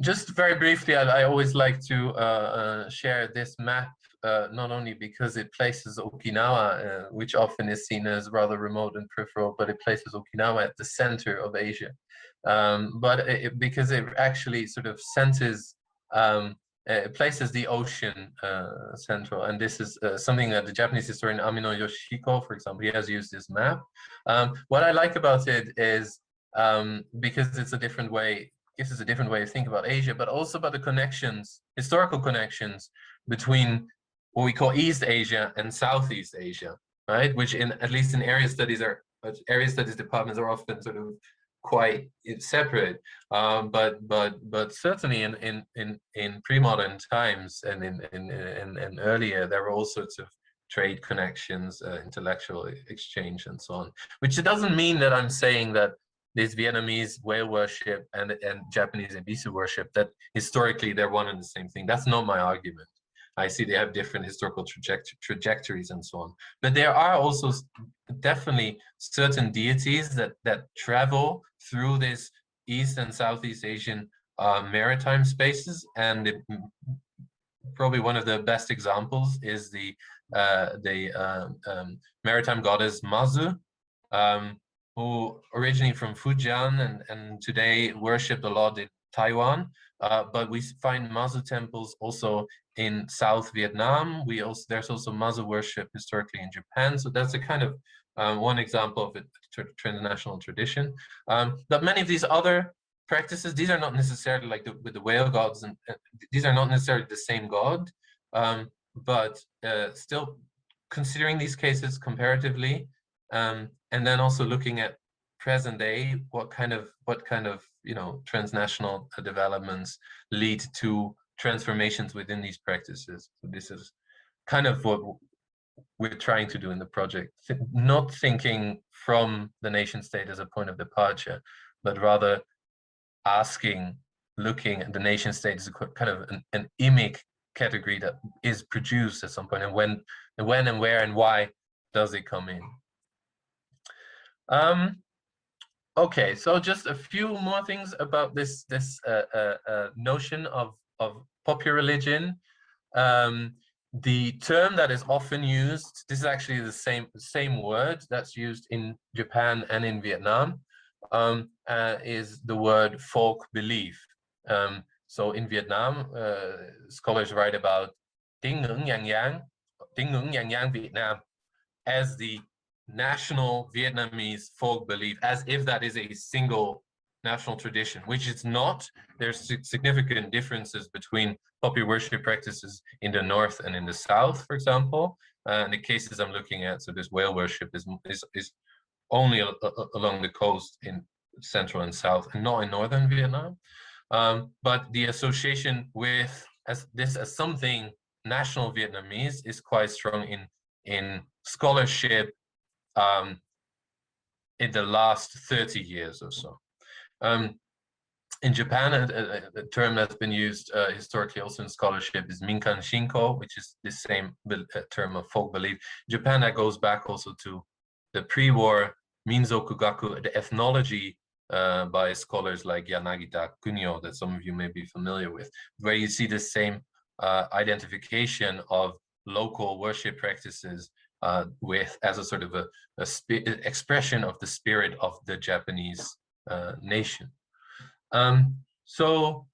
just very briefly, I always like to share this map, not only because it places Okinawa, which often is seen as rather remote and peripheral, but it places Okinawa at the center of Asia. But because it actually sort of centers, it places the ocean central. And this is something that the Japanese historian Amino Yoshiko, for example, he has used this map. What I like about it is because it's a different way, gives us a different way of thinking about Asia, but also about the connections, historical connections between what we call East Asia and Southeast Asia, right? Which at least in area studies departments are often sort of quite separate, but certainly in pre-modern times and in earlier, there were all sorts of trade connections, intellectual exchange, and so on. Which doesn't mean that I'm saying that this Vietnamese whale worship and Japanese Ebisu worship, that historically they're one and the same thing. That's not my argument. I see they have different historical trajectories and so on. But there are also definitely certain deities that travel through this East and Southeast Asian maritime spaces. And probably one of the best examples is the maritime goddess Mazu, who originally from Fujian and today worshipped a lot in Taiwan. But we find Mazu temples also in South Vietnam. There's also Mazu worship historically in Japan. So that's a kind of one example of a transnational tradition. But many of these other practices, these are not necessarily like with the whale gods, and these are not necessarily the same god, but still considering these cases comparatively, and then also looking at present day, what kind of transnational developments lead to transformations within these practices. So this is kind of what we're trying to do in the project, not thinking from the nation state as a point of departure, but rather looking at the nation state as a kind of an imic category that is produced at some point, and when and where and why does it come in. Okay, so just a few more things about this notion of popular religion. The term that is often used, this is actually the same word that's used in Japan and in Vietnam, is the word folk belief. So in Vietnam, scholars write about Tín ngưỡng Yang Yang Việt Nam as the national Vietnamese folk belief, as if that is a single national tradition, which it's not. There's significant differences between popular worship practices in the north and in the south, for example. And the cases I'm looking at, so this whale worship is only along the coast in central and south, and not in northern Vietnam. But the association with as something national Vietnamese is quite strong in scholarship in the last 30 years or so. In Japan, a term that's been used historically also in scholarship is Minkan Shinko, which is the same term of folk belief. In Japan, that goes back also to the pre-war Minzokugaku, the ethnology by scholars like Yanagita Kunio, that some of you may be familiar with, where you see the same identification of local worship practices with as a sort of a expression of the spirit of the Japanese nation. So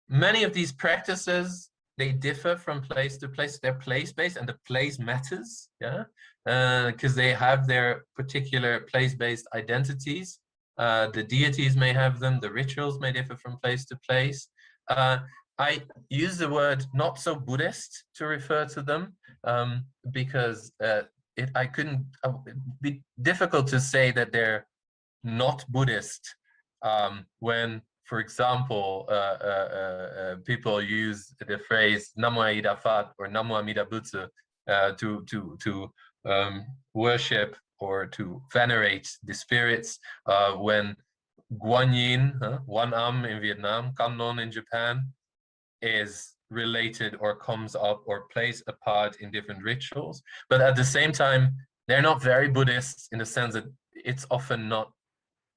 many of these practices, they differ from place to place. They're place-based, and the place matters, yeah, because they have their particular place-based identities. The deities may have them, the rituals may differ from place to place. I use the word not so Buddhist to refer to them because it'd be difficult to say that they're not Buddhist when, for example, people use the phrase Namo Aida Fat or Namo Amida Butsu to worship or to venerate the spirits, when Guan Yin, Wan Am in Vietnam, Kan Non in Japan, is related or comes up or plays a part in different rituals. But at the same time, they're not very Buddhist in the sense that it's often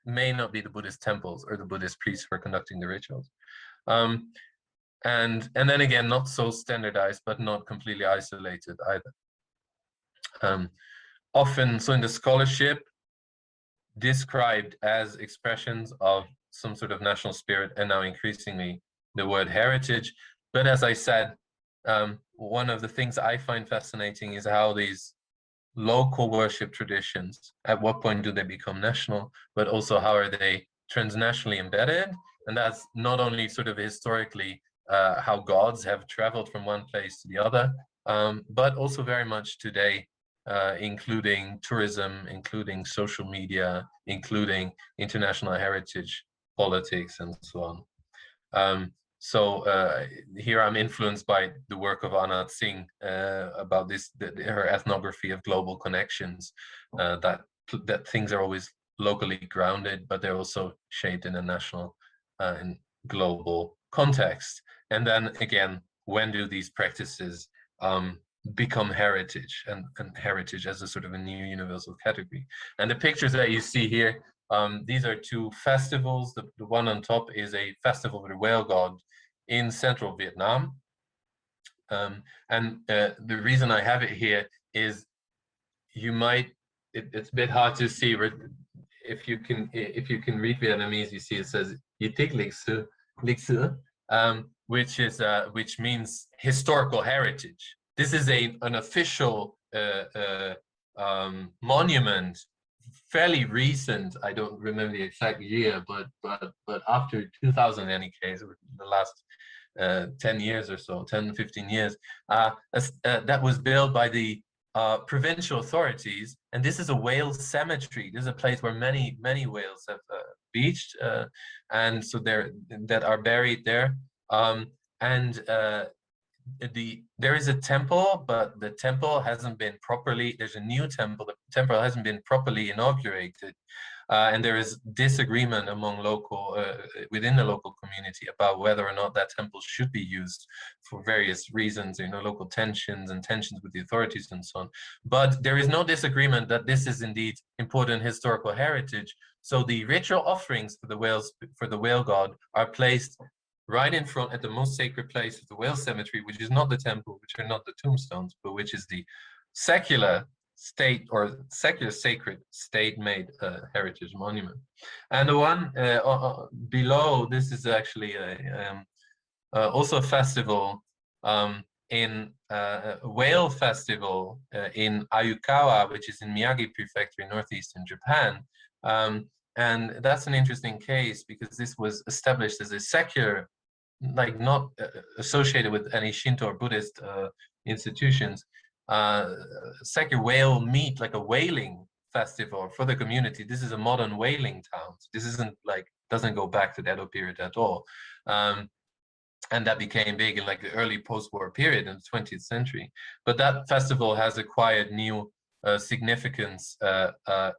may not be the Buddhist temples or the Buddhist priests who are conducting the rituals. And then again, not so standardized, but not completely isolated either. Often, so in the scholarship, described as expressions of some sort of national spirit, and now increasingly the word heritage. But as I said, one of the things I find fascinating is how these local worship traditions, at what point do they become national, but also how are they transnationally embedded? And that's not only sort of historically how gods have traveled from one place to the other, but also very much today, including tourism, including social media, including international heritage politics, and so on. So here I'm influenced by the work of Anat Singh about her ethnography of global connections, that things are always locally grounded, but they're also shaped in a national and global context. And then again, when do these practices become heritage, and heritage as a sort of a new universal category? And the pictures that you see here, these are two festivals. The one on top is a festival of the whale god in central Vietnam. And the reason I have it here is it's a bit hard to see, if you can read Vietnamese, you see it says Yitik Lịch Sử, which means historical heritage. This is an official monument, fairly recent. I don't remember the exact year, but after 2000 in any case, the last 10 years or so, 10, 15 years, that was built by the provincial authorities. And this is a whale cemetery. This is a place where many whales have beached, and so that are buried there. There is a temple, but the temple hasn't been properly, there's a new temple, the temple hasn't been properly inaugurated. and there is disagreement among within the local community about whether or not that temple should be used for various reasons, local tensions and tensions with the authorities and so on. But there is no disagreement that this is indeed important historical heritage. So the ritual offerings for the whale god are placed right in front at the most sacred place of the whale cemetery, which is not the temple, which are not the tombstones, but which is the secular state or secular sacred state-made heritage monument. And the one below, this is actually also a festival, in a whale festival in Ayukawa, which is in Miyagi Prefecture in northeastern Japan. And that's an interesting case because this was established as a secular, like not associated with any Shinto or Buddhist institutions, secular whale meet, like a whaling festival for the community. This is a modern whaling town. This isn't like, doesn't go back to the Edo period at all. And that became big in like the early post-war period in the 20th century. But that festival has acquired new significance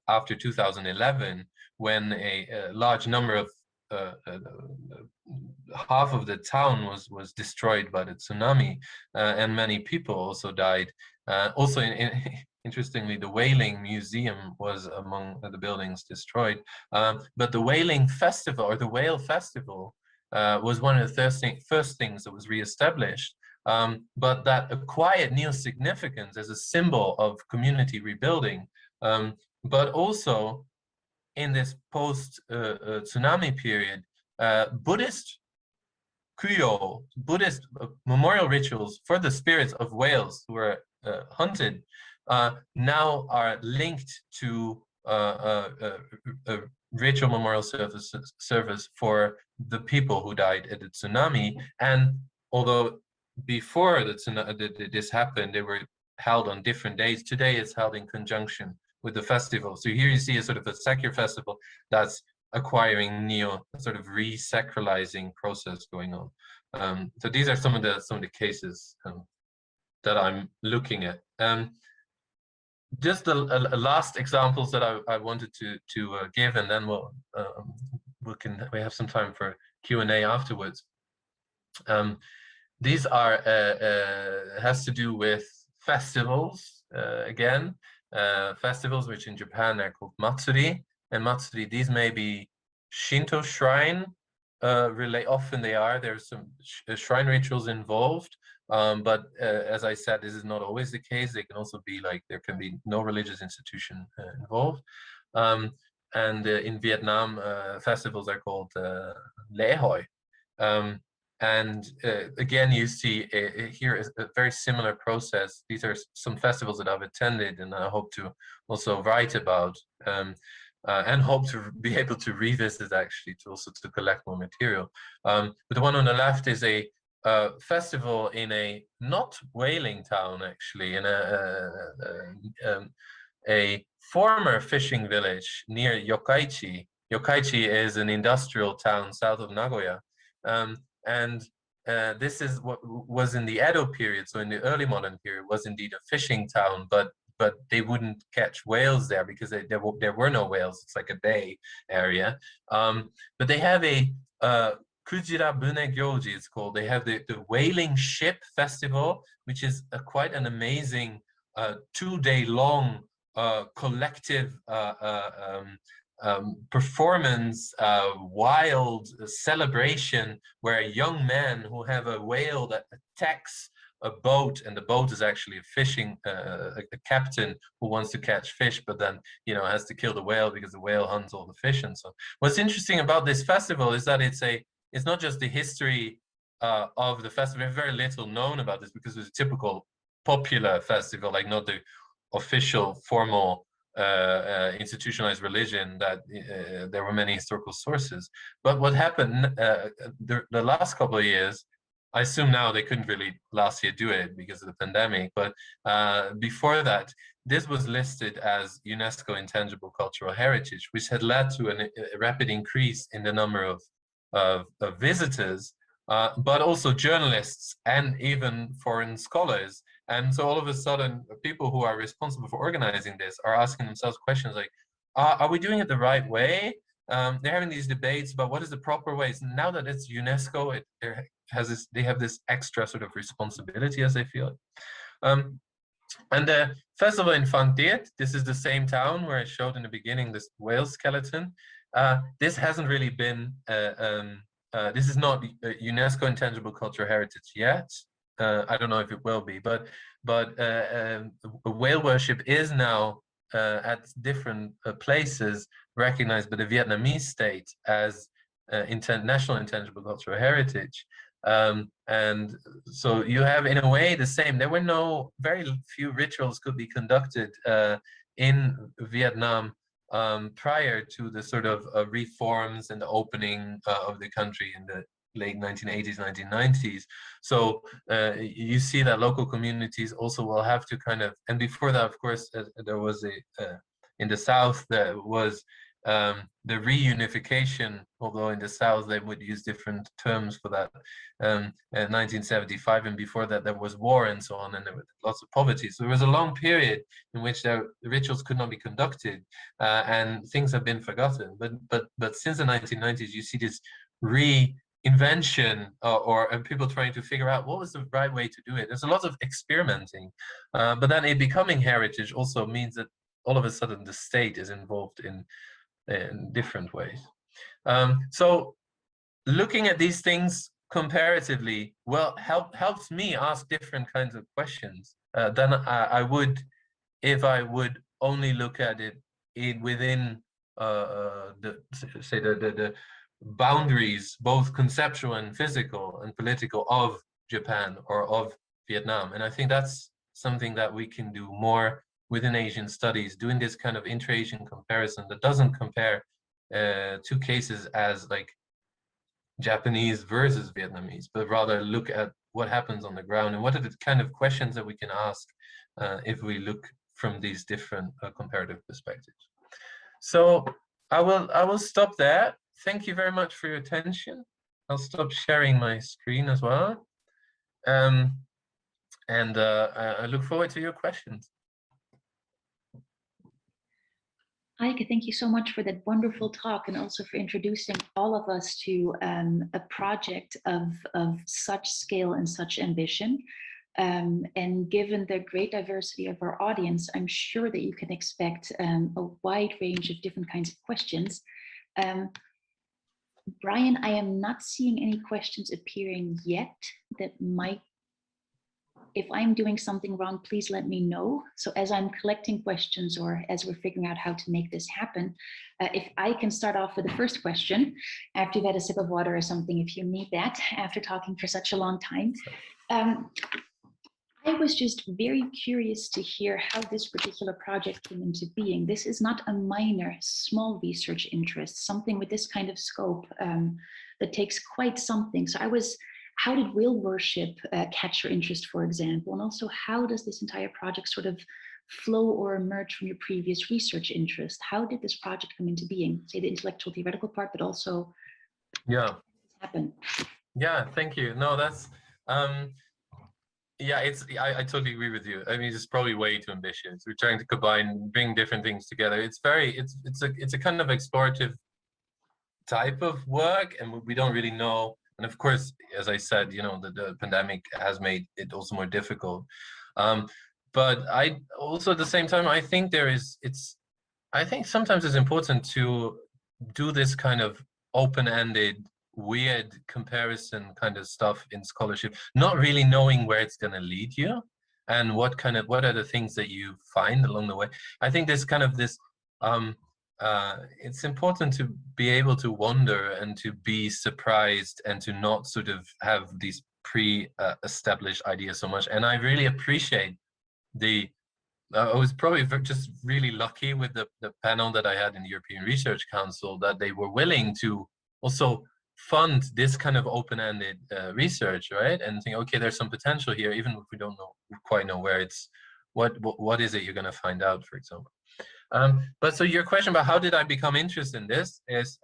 after 2011, when a large number of half of the town was destroyed by the tsunami, and many people also died. Also, interestingly, the whaling museum was among the buildings destroyed. But the whaling festival, or the whale festival, was one of the first things that was reestablished, but that acquired new significance as a symbol of community rebuilding. But also, in this post-tsunami period, Buddhist kuyo, Buddhist memorial rituals for the spirits of whales who were hunted, now are linked to a ritual memorial service for the people who died at the tsunami. And although before this happened, they were held on different days, today it's held in conjunction with the festival. So here you see a sort of a secular festival that's acquiring sort of re-sacralizing process going on. So these are some of the cases that I'm looking at. Just the last examples that I wanted to give, and then we have some time for Q&A afterwards. These are has to do with festivals again. Festivals which in Japan are called matsuri. And matsuri, these may be Shinto shrine often they are. There's some shrine rituals involved, but as I said, this is not always the case. They can also be like, there can be no religious institution involved. And in Vietnam, festivals are called lễ hội. And again, you see here is a very similar process. These are some festivals that I've attended and I hope to also write about, and hope to be able to revisit, actually, to collect more material. But the one on the left is a festival in a not whaling town, actually, in a former fishing village near Yokkaichi. Yokkaichi is an industrial town south of Nagoya. And this is what was in the Edo period, so in the early modern period, was indeed a fishing town, but they wouldn't catch whales there because there were no whales. It's like a bay area. But they have a Kujira Bune Gyoji, it's called. They have the Whaling Ship Festival, which is quite an amazing 2-day-long collective performance, wild celebration, where young men who have a whale that attacks a boat, and the boat is actually a fishing a captain who wants to catch fish, but then has to kill the whale because the whale hunts all the fish and so on. What's interesting about this festival is that it's not just the history of the festival. There's very little known about this because it's a typical popular festival, like not the official formal institutionalized religion that there were many historical sources. But what happened the last couple of years, I assume now they couldn't really last year do it because of the pandemic, but before that, this was listed as UNESCO Intangible Cultural Heritage, which had led to a rapid increase in the number of visitors, but also journalists and even foreign scholars. And so all of a sudden, people who are responsible for organizing this are asking themselves questions like, are we doing it the right way? They're having these debates about what is the proper ways. Now that it's UNESCO, they have this extra sort of responsibility as they feel it. And the festival in Fantiet, this is the same town where I showed in the beginning this whale skeleton. This hasn't really been, this is not UNESCO Intangible Cultural Heritage yet. I don't know if it will be, but whale worship is now at different places recognized by the Vietnamese state as national intangible cultural heritage. And so you have, in a way, the same. There were very few rituals could be conducted in Vietnam prior to the sort of reforms and the opening of the country in the late 1980s, 1990s. So you see that local communities also will have to kind of, and before that, of course, there was in the South, there was the reunification, although in the South they would use different terms for that, 1975, and before that there was war and so on, and there was lots of poverty. So there was a long period in which the rituals could not be conducted, and things have been forgotten. But since the 1990s, you see this reinvention and people trying to figure out what was the right way to do it. There's a lot of experimenting, but then it becoming heritage also means that all of a sudden the state is involved in different ways. So looking at these things comparatively, well, helps me ask different kinds of questions than I would if I would only look at it within the boundaries, both conceptual and physical and political, of Japan or of Vietnam. And I think that's something that we can do more within Asian studies, doing this kind of intra-Asian comparison that doesn't compare two cases as like Japanese versus Vietnamese, but rather look at what happens on the ground and what are the kind of questions that we can ask if we look from these different comparative perspectives. So I will stop there. Thank you very much for your attention. I'll stop sharing my screen as well. And I look forward to your questions. Aike, thank you so much for that wonderful talk, and also for introducing all of us to a project of such scale and such ambition. And given the great diversity of our audience, I'm sure that you can expect a wide range of different kinds of questions. Brian, I am not seeing any questions appearing yet that might. If I'm doing something wrong, please let me know. So as I'm collecting questions, or as we're figuring out how to make this happen, if I can start off with the first question, after you've had a sip of water or something, if you need that, after talking for such a long time. I was just very curious to hear how this particular project came into being. This is not a minor, small research interest, something with this kind of scope that takes quite something. So how did whale worship catch your interest, for example? And also, how does this entire project sort of flow or emerge from your previous research interest? How did this project come into being? Say the intellectual theoretical part, but also happen. Yeah, thank you. No, that's yeah, I totally agree with you. I mean, it's probably way too ambitious. We're trying to bring different things together. It's a kind of explorative type of work, and we don't really know. And of course, as I said, the pandemic has made it also more difficult. But I also, at the same time, I think I think sometimes it's important to do this kind of open-ended, weird comparison kind of stuff in scholarship, not really knowing where it's going to lead you and what are the things that you find along the way. I think there's kind of this it's important to be able to wonder and to be surprised and to not sort of have these pre-established ideas so much. And I really appreciate I was probably just really lucky with the panel that I had in the European Research Council, that they were willing to also fund this kind of open-ended research, right? And think, okay, there's some potential here, even if we don't quite know where it's, what is it you're going to find out, for example. But so your question about how did I become interested in this is,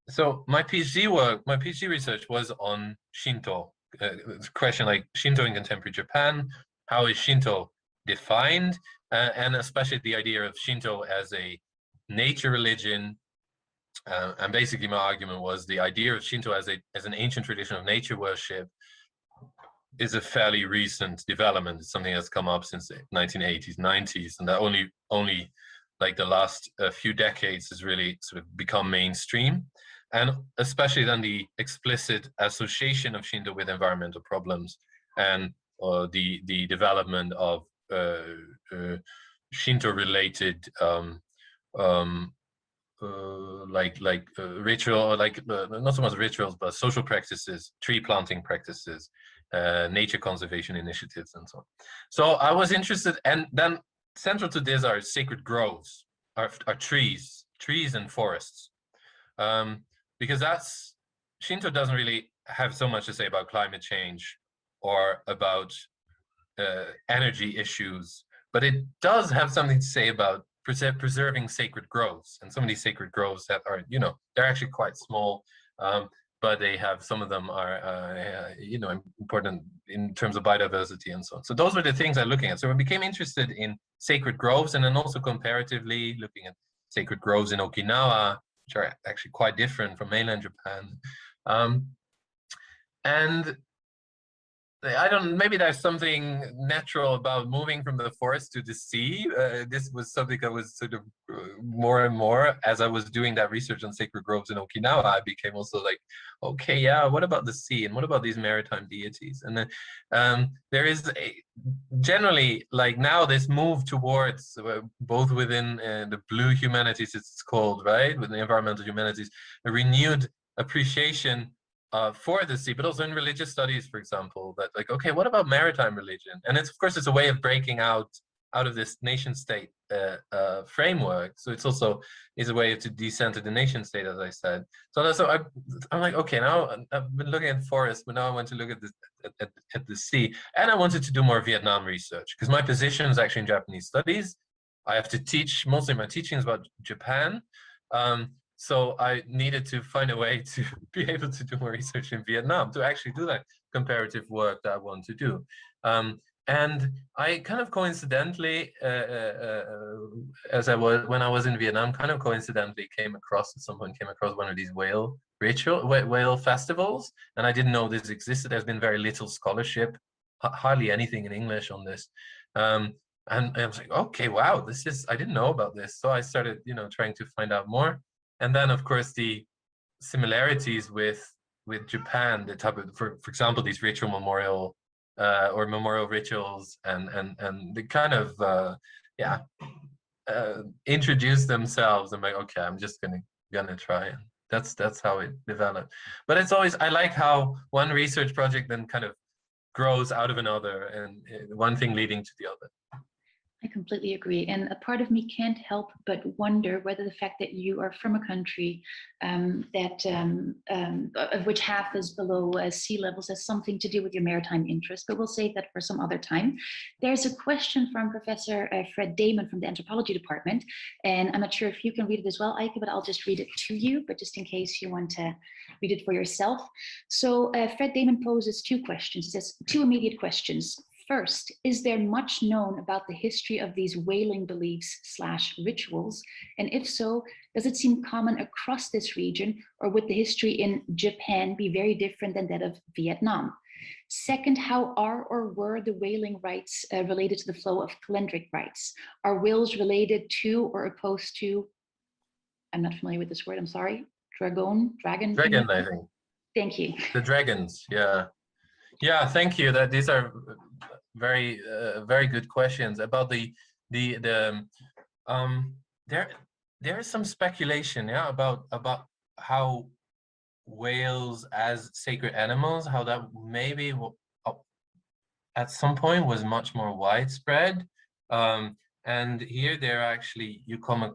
so my PhD research was on Shinto. Question like Shinto in contemporary Japan, how is Shinto defined, and especially the idea of Shinto as a nature religion. And basically my argument was the idea of Shinto as an ancient tradition of nature worship is a fairly recent development. It's something that's come up since the 1980s, 90s, and that only like the last few decades has really sort of become mainstream. And especially then the explicit association of Shinto with environmental problems and the development of Shinto-related ritual, not so much rituals, but social practices, tree planting practices, nature conservation initiatives, and so on. So I was interested, and then central to this are sacred groves, are trees and forests, because Shinto doesn't really have so much to say about climate change or about energy issues, but it does have something to say about preserving sacred groves. And some of these sacred groves that are, they're actually quite small, but they have, some of them are, important in terms of biodiversity and so on. So those were the things I'm looking at. So I became interested in sacred groves, and then also comparatively looking at sacred groves in Okinawa, which are actually quite different from mainland Japan. And maybe there's something natural about moving from the forest to the sea. This was something that was sort of more and more, as I was doing that research on sacred groves in Okinawa, I became also like, okay, yeah, what about the sea? And what about these maritime deities? And then there is generally, like now, this move towards, both within the blue humanities, it's called, right? Within the environmental humanities, a renewed appreciation for the sea, but also in religious studies, for example, that like, okay, what about maritime religion? And it's, of course, it's a way of breaking out of this nation state framework. So it's also is a way to decenter the nation state, as I said. So I'm like, okay, now I've been looking at forests, but now I want to look at the sea, and I wanted to do more Vietnam research because my position is actually in Japanese studies. I have to teach, mostly my teaching is about Japan. So I needed to find a way to be able to do more research in Vietnam, to actually do that comparative work that I want to do. And I kind of coincidentally, when I was in Vietnam, kind of coincidentally came across one of these whale festivals, and I didn't know this existed. There's been very little scholarship, hardly anything in English on this. And I was like, okay, wow, I didn't know about this. So I started, trying to find out more. And then, of course, the similarities with Japan, the type of, for example, these ritual memorial rituals, and the kind of introduce themselves. I'm like, okay, I'm just gonna try, and that's how it developed. But it's always, I like how one research project then kind of grows out of another, and one thing leading to the other. I completely agree. And a part of me can't help but wonder whether the fact that you are from a country of which half is below sea levels has something to do with your maritime interest, but we'll save that for some other time. There's a question from Professor Fred Damon from the Anthropology department, and I'm not sure if you can read it as well, Aike, but I'll just read it to you, but just in case you want to read it for yourself. So Fred Damon poses two questions. He says, two immediate questions. First, is there much known about the history of these whaling beliefs/rituals? And if so, does it seem common across this region, or would the history in Japan be very different than that of Vietnam? Second, how are or were the whaling rites related to the flow of calendric rites? Are whales related to or opposed to, I'm not familiar with this word, I'm sorry, dragon, I think. Thank you. The dragons, yeah. Yeah, thank you. These are very very good questions about there is some speculation, yeah, about how whales as sacred animals, how that maybe at some point was much more widespread. And here there actually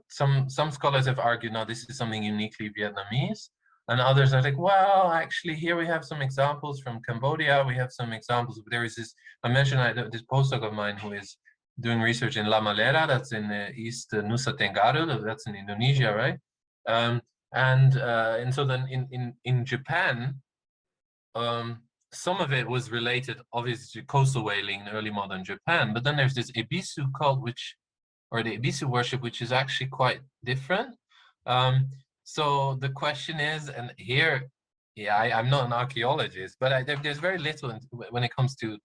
some scholars have argued, no, this is something uniquely Vietnamese. And others are like, well, actually, here we have some examples from Cambodia. We have some examples. There is this, I mentioned this postdoc of mine who is doing research in La Malera, that's in East Nusa Tenggara, that's in Indonesia, right? And so then in Japan, some of it was related, obviously, to coastal whaling in early modern Japan. But then there's this Ebisu cult, which or the Ibisu worship, which is actually quite different. So the question is, and here, yeah, I'm not an archaeologist, but there's very little when it comes to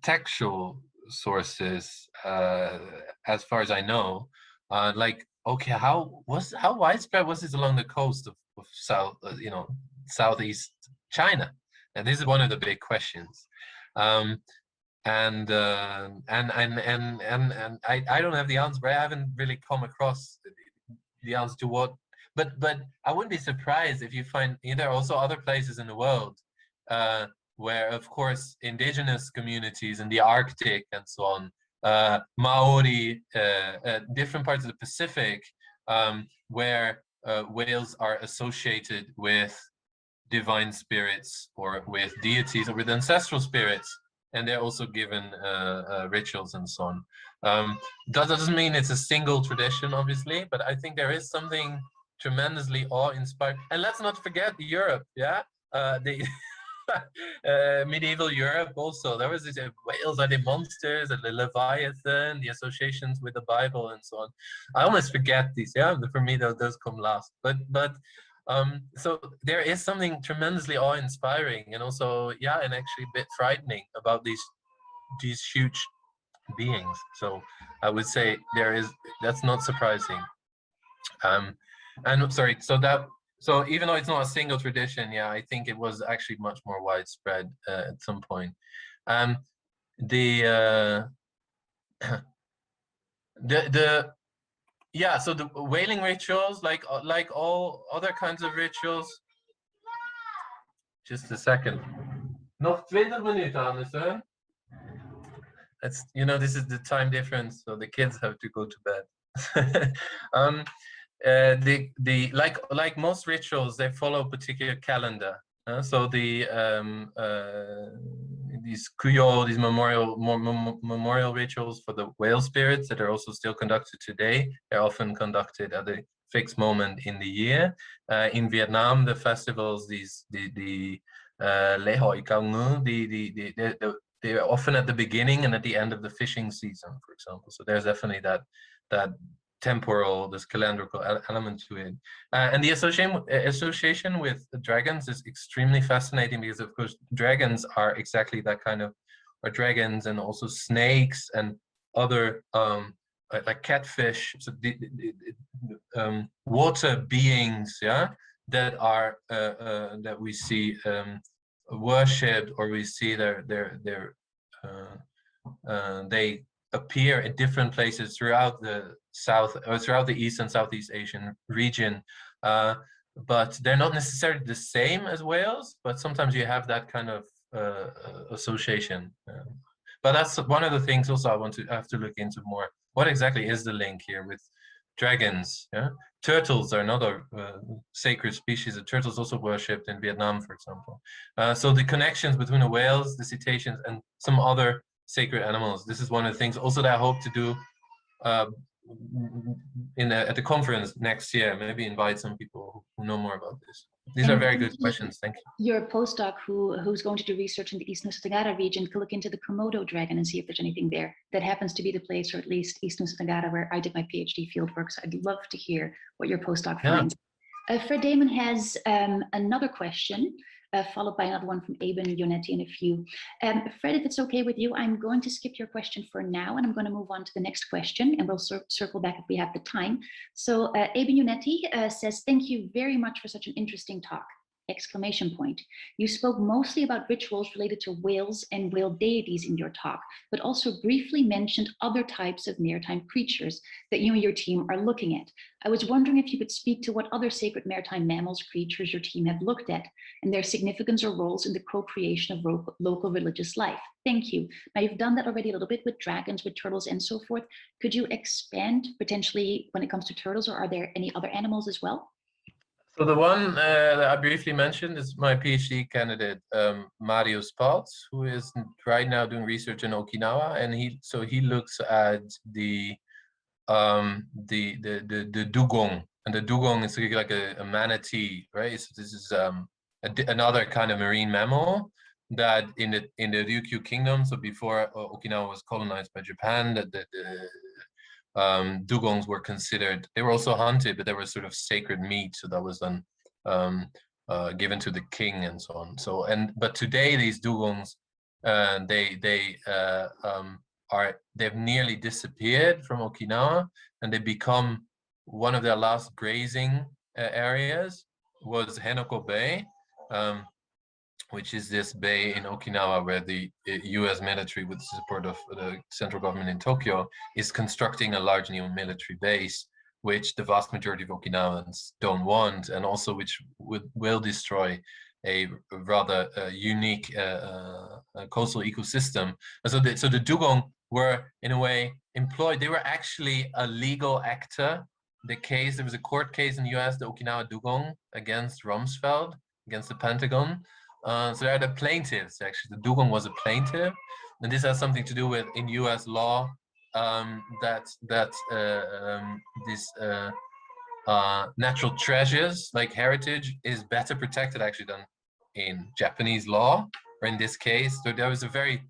textual sources, as far as I know. Like, okay, how widespread was this along the coast of South, Southeast China? And this is one of the big questions. And I don't have the answer, but I haven't really come across the answer to what. But I wouldn't be surprised if you find there are also other places in the world where, of course, indigenous communities in the Arctic and so on, Maori, different parts of the Pacific, where whales are associated with divine spirits or with deities or with ancestral spirits, and they're also given rituals and so on. That doesn't mean it's a single tradition, obviously, but I think there is something tremendously awe-inspiring. And let's not forget Europe, yeah? The medieval Europe also, there was this whales are the monsters and the Leviathan, the associations with the Bible and so on. I almost forget these, yeah? For me, those come last. But so there is something tremendously awe-inspiring and also, yeah, and actually a bit frightening about these huge beings. So I would say that's not surprising. And sorry, so even though it's not a single tradition, yeah, I think it was actually much more widespread at some point. Yeah, so the whaling rituals, like all other kinds of rituals. Just a second. Nog 20 minuten, Anderson. That's, this is the time difference, so the kids have to go to bed. Like most rituals, they follow a particular calendar. So these kuyo, these memorial rituals for the whale spirits that are also still conducted today, they're often conducted at a fixed moment in the year. In Vietnam, the festivals, the lễ hội khao ngư, they're often at the beginning and at the end of the fishing season, for example. So there's definitely that temporal, this calendrical element to it. And the association with dragons is extremely fascinating because, of course, dragons are exactly that kind of, or dragons and also snakes and other like catfish, so water beings, yeah, that are that we see worshipped, or we see they appear in different places throughout the throughout the East and Southeast Asian region, but they're not necessarily the same as whales, but sometimes you have that kind of association. But that's one of the things also I have to look into more. What exactly is the link here with dragons? Yeah, turtles are another sacred species. The turtles also worshipped in Vietnam, for example. So the connections between the whales, the cetaceans, and some other sacred animals. This is one of the things also that I hope to do at the conference next year. Maybe invite some people who know more about this. These are very good questions. Thank you. Your postdoc who's going to do research in the East Nusa Tenggara region could look into the Komodo dragon and see if there's anything there. That happens to be the place, or at least East Nusa Tenggara, where I did my PhD fieldwork. So I'd love to hear what your postdoc finds. Fred Damon has another question, followed by another one from Aben Yonetti and a few. Fred, if it's okay with you, I'm going to skip your question for now, and I'm going to move on to the next question, and we'll circle back if we have the time. So Aben Yonetti says, thank you very much for such an interesting talk. Exclamation point. You spoke mostly about rituals related to whales and whale deities in your talk, but also briefly mentioned other types of maritime creatures that you and your team are looking at. I was wondering if you could speak to what other sacred maritime mammals, creatures your team have looked at, and their significance or roles in the co-creation of local religious life. Thank you. Now, you've done that already a little bit with dragons, with turtles, and so forth. Could you expand potentially when it comes to turtles, or are there any other animals as well? So the one that I briefly mentioned is my PhD candidate, Mario Spaltz, who is right now doing research in Okinawa, and he looks at the dugong, and the dugong is like a manatee, right? So this is another kind of marine mammal that in the Ryukyu Kingdom, so before Okinawa was colonized by Japan, that the dugongs were considered, they were also hunted, but they were sort of sacred meat, so that was then given to the king and so on. So but today these dugongs, they've nearly disappeared from Okinawa, and they become one of their last grazing areas was Henoko Bay, which is this bay in Okinawa where the US military, with the support of the central government in Tokyo, is constructing a large new military base, which the vast majority of Okinawans don't want, and also which will destroy a rather unique coastal ecosystem. And so the dugong were, in a way, employed. They were actually a legal actor. There was a court case in the US, the Okinawa dugong against Rumsfeld, against the Pentagon. So they're the plaintiffs, actually. The dugong was a plaintiff. And this has something to do with, in US law, this natural treasures like heritage is better protected actually than in Japanese law, or in this case. So that's a very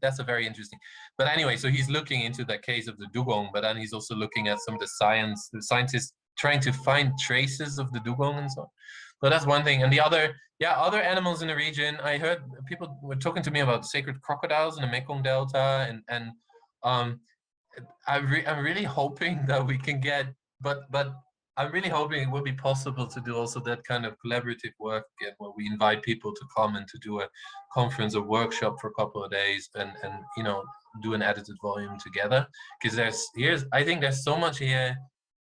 interesting. But anyway, so he's looking into the case of the dugong, but then he's also looking at some of the scientists trying to find traces of the dugong and so on. So that's one thing. And the other, other animals in the region, I heard people were talking to me about sacred crocodiles in the Mekong Delta, and I'm really hoping that we can get, but I'm really hoping it will be possible to do also that kind of collaborative work again, where we invite people to come and to do a conference or workshop for a couple of days and do an edited volume together. Because I think there's so much here,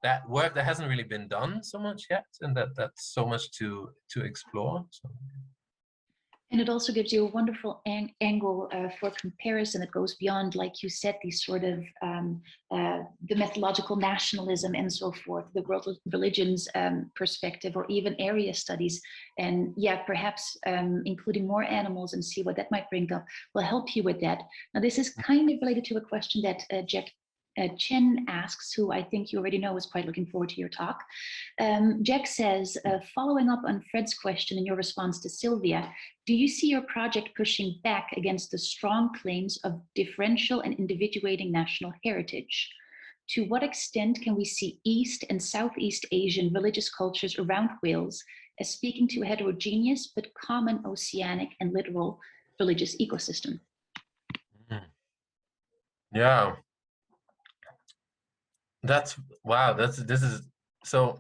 that work that hasn't really been done so much yet, and that's so much to explore. So. And it also gives you a wonderful angle for comparison that goes beyond, like you said, these sort of the methodological nationalism and so forth, the world religions perspective, or even area studies. And perhaps including more animals and see what that might bring up will help you with that. Now, this is kind of related to a question that Jack Chen asks, who I think you already know is quite looking forward to your talk. Jack says, following up on Fred's question in your response to Sylvia, do you see your project pushing back against the strong claims of differential and individuating national heritage? To what extent can we see East and Southeast Asian religious cultures around Wales as speaking to a heterogeneous but common oceanic and littoral religious ecosystem? Yeah. So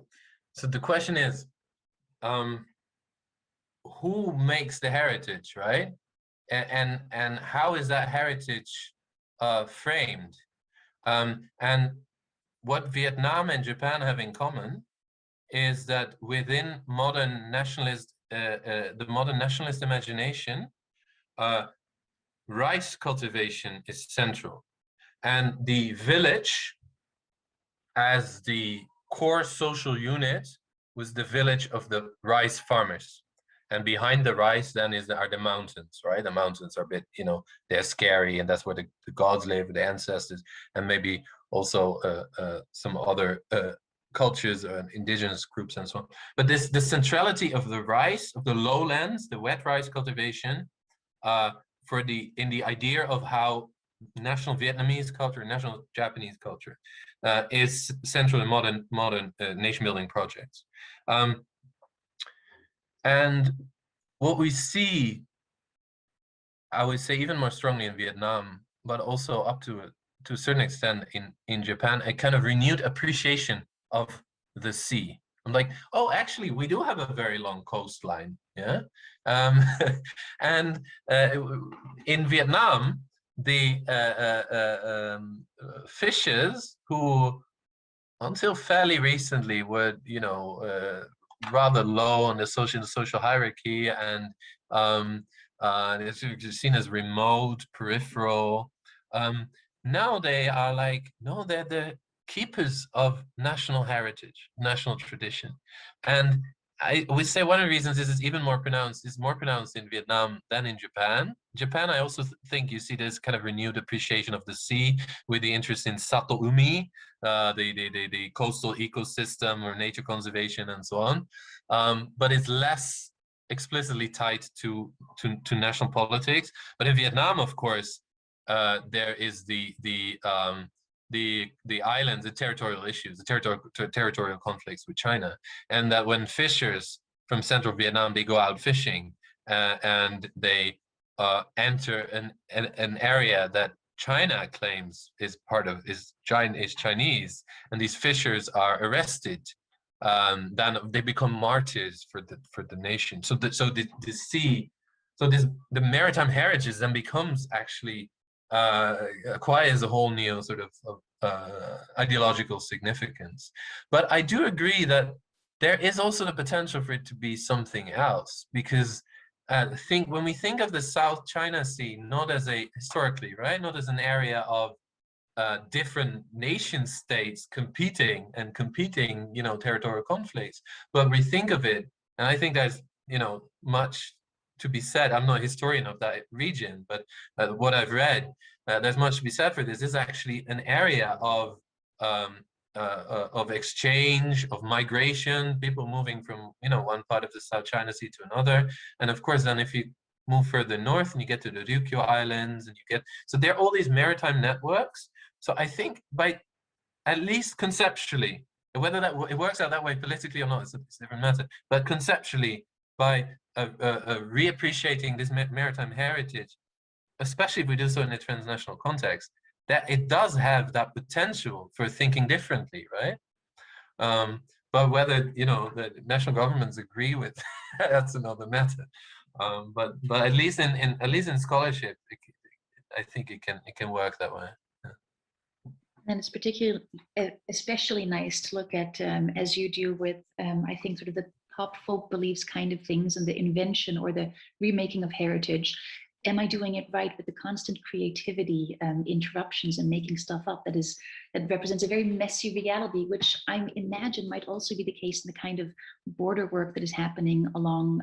the question is, who makes the heritage, right? And how is that heritage framed? And what Vietnam and Japan have in common is that within modern nationalist, the modern nationalist imagination, rice cultivation is central. And the village, as the core social unit, was the village of the rice farmers. And behind the rice then are the mountains, right? The mountains are a bit, they're scary, and that's where the gods live, the ancestors, and maybe also some other cultures and indigenous groups and so on. But the centrality of the rice, of the lowlands, the wet rice cultivation, in the idea of how national Vietnamese culture, national Japanese culture is central in modern nation building projects. And what we see, I would say even more strongly in Vietnam, but also up to a certain extent in Japan, a kind of renewed appreciation of the sea. I'm like, oh, actually, we do have a very long coastline, yeah? And in Vietnam, the fishers who, until fairly recently, were, rather low on the social hierarchy, and it's seen as remote, peripheral. Now they are like, no, they're the keepers of national heritage, national tradition. And I would say one of the reasons this is more pronounced in Vietnam than in Japan. Japan, I also think you see this kind of renewed appreciation of the sea with the interest in Satoumi, the coastal ecosystem or nature conservation and so on. But it's less explicitly tied to national politics. But in Vietnam, of course, there is the islands, the territorial issues, the territorial conflicts with China, and that when fishers from central Vietnam, they go out fishing and they enter an area that China claims is Chinese, and these fishers are arrested. Then they become martyrs for the nation. So the sea, so the maritime heritage then becomes actually acquires a whole new sort of ideological significance. But I do agree that there is also the potential for it to be something else, because when we think of the South China Sea, not as a historically, right, not as an area of different nation states competing, you know, territorial conflicts, but we think of it, and I think there's, you know, much to be said. I'm not a historian of that region, but what I've read, there's much to be said for this. This is actually an area of exchange, of migration, people moving from, you know, one part of the South China Sea to another. And of course, then if you move further north and you get to the Ryukyu Islands, and so there are all these maritime networks. So I think by, at least conceptually, whether that it works out that way politically or not, it's a different matter. But conceptually, by reappreciating this maritime heritage, especially if we do so in a transnational context, that it does have that potential for thinking differently, right? But whether, you know, the national governments agree with that's another matter. But at least in scholarship, I think it can work that way. And it's especially nice to look at, as you do with, I think, sort of the pop folk beliefs kind of things, and the invention or the remaking of heritage. Am I doing it right with the constant creativity, interruptions, and making stuff up that represents a very messy reality, which I imagine might also be the case in the kind of border work that is happening along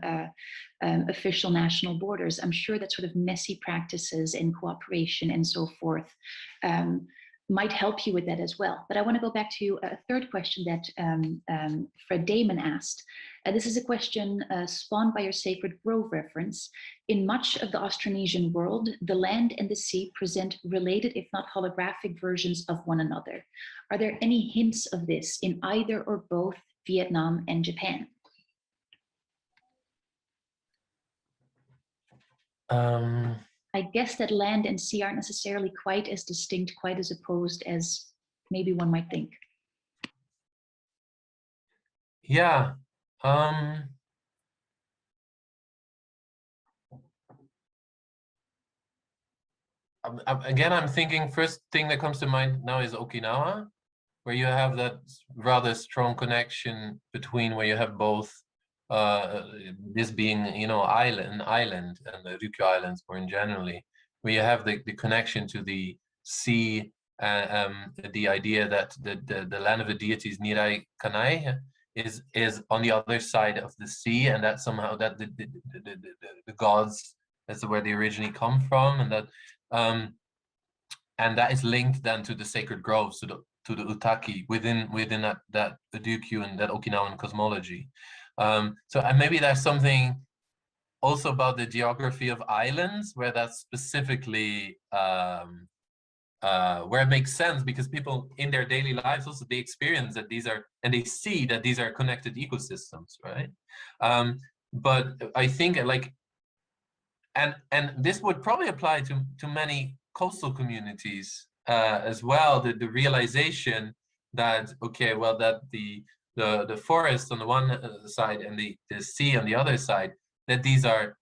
official national borders. I'm sure that sort of messy practices and cooperation and so forth might help you with that as well. But I want to go back to a third question that Fred Damon asked. This is a question spawned by your Sacred Grove reference. In much of the Austronesian world, the land and the sea present related, if not holographic, versions of one another. Are there any hints of this in either or both Vietnam and Japan? I guess that land and sea aren't necessarily quite as distinct, quite as opposed as maybe one might think. Yeah. Again, I'm thinking first thing that comes to mind now is Okinawa, where you have that rather strong connection between where you have both this being, you know, island and the Ryukyu Islands more generally, where you have the connection to the sea, the idea that the land of the deities Nirai Kanai is on the other side of the sea, and that somehow that the gods, that's where they originally come from, and that is linked then to the sacred groves, to the Utaki within that Ryukyu and that Okinawan cosmology. So maybe there's something also about the geography of islands where that's specifically where it makes sense, because people in their daily lives also, they experience that these are, and they see that these are connected ecosystems, right? But I think like, and this would probably apply to many coastal communities as well, the realization that, okay, well, that the forest on the one side and the sea on the other side, that these are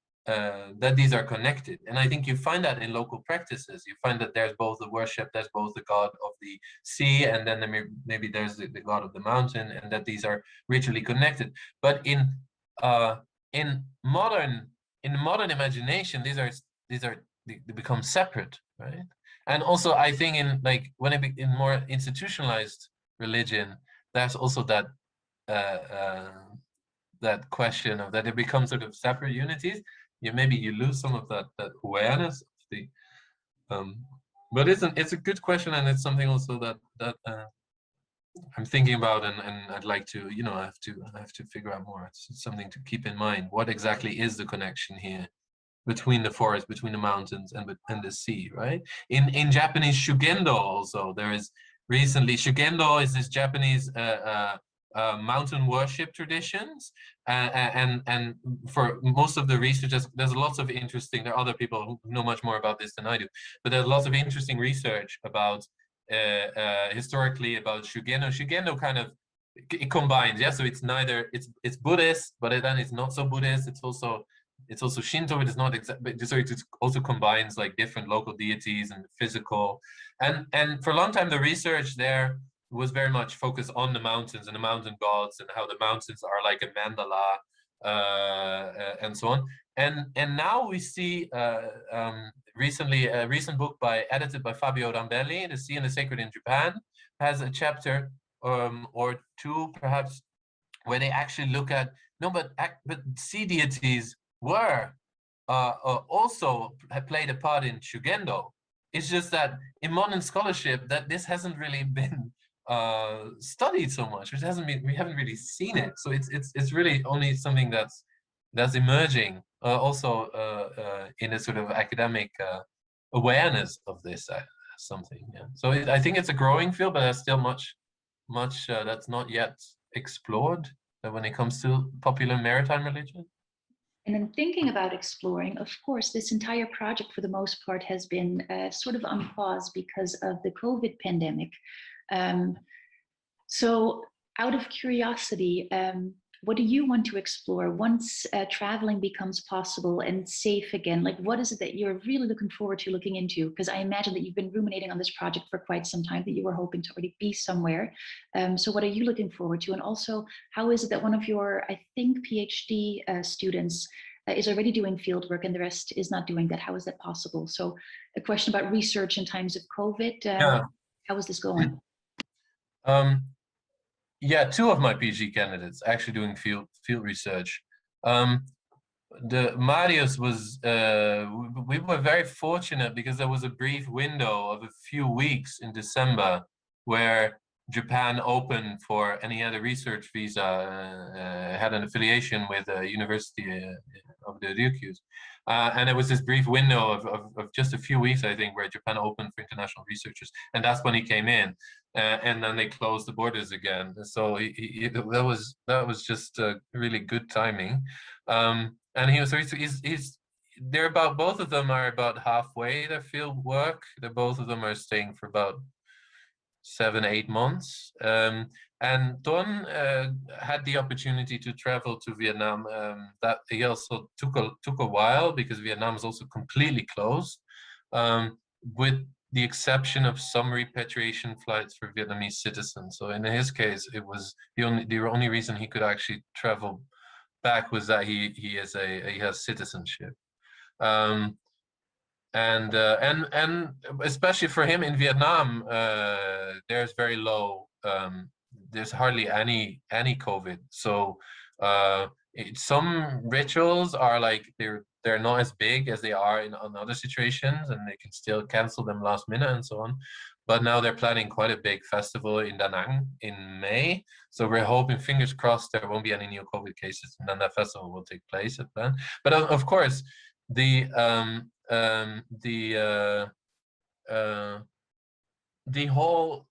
connected. And I think you find that in local practices. You find that there's both the worship, there's both the god of the sea, and then maybe there's the god of the mountain, and that these are ritually connected. But in modern imagination, they become separate, right? And also, I think in like when in more institutionalized religion, there's also that that question of that it becomes sort of separate unities. Maybe you lose some of that awareness of the. But it's a good question, and it's something also that I'm thinking about, and I'd like to, I have to figure out more. It's something to keep in mind. What exactly is the connection here between the forest, between the mountains, and the sea, right? In Japanese shugendo also, there is recently, shugendo is this Japanese mountain worship traditions, and for most of the research, there's lots of interesting. There are other people who know much more about this than I do, but there's lots of interesting research about historically about shugendo. Shugendo kind of it combines, yeah. So it's neither it's Buddhist, but then it's not so Buddhist. It's also Shinto. It is not exactly, so it also combines like different local deities and physical, and for a long time the research there was very much focused on the mountains and the mountain gods and how the mountains are like a mandala, and so on. And now we see recently a recent book edited by Fabio Rambelli, The Sea and the Sacred in Japan, has a chapter or two perhaps where they actually look at but sea deities were also played a part in shugendo. It's just that in modern scholarship that this hasn't really been studied so much. We haven't really seen it. So it's really only something that's emerging also in a sort of academic awareness of this something. Yeah. So I think it's a growing field, but there's still much that's not yet explored when it comes to popular maritime religion. And then thinking about exploring, of course, this entire project for the most part has been sort of on pause because of the COVID pandemic. So out of curiosity, what do you want to explore once traveling becomes possible and safe again? Like, what is it that you're really looking forward to looking into? Because I imagine that you've been ruminating on this project for quite some time, that you were hoping to already be somewhere. So what are you looking forward to? And also, how is it that one of your, I think, PhD students is already doing field work and the rest is not doing that? How is that possible? So a question about research in times of COVID. How is this going? Yeah, two of my PhD candidates actually doing field research. The Marius was, we were very fortunate because there was a brief window of a few weeks in December where Japan opened for, and he had a research visa, had an affiliation with the University of the Ryukyus. And there was this brief window of just a few weeks, I think, where Japan opened for international researchers. And that's when he came in. And then they closed the borders again. So that was just really good timing. And they're about, both of them are about halfway their field work. Both of them are staying for about 7-8 months. And Ton had the opportunity to travel to Vietnam. That he also took a while because Vietnam is also completely closed, with the exception of some repatriation flights for Vietnamese citizens. So in his case, it was the only reason he could actually travel back was that he has citizenship. And especially for him in Vietnam, there's very low, there's hardly any COVID. So some rituals are like they're not as big as they are in other situations, and they can still cancel them last minute and so on. But now they're planning quite a big festival in Da Nang in May. So we're hoping, fingers crossed, there won't be any new COVID cases, and then that festival will take place at then. But of course, the whole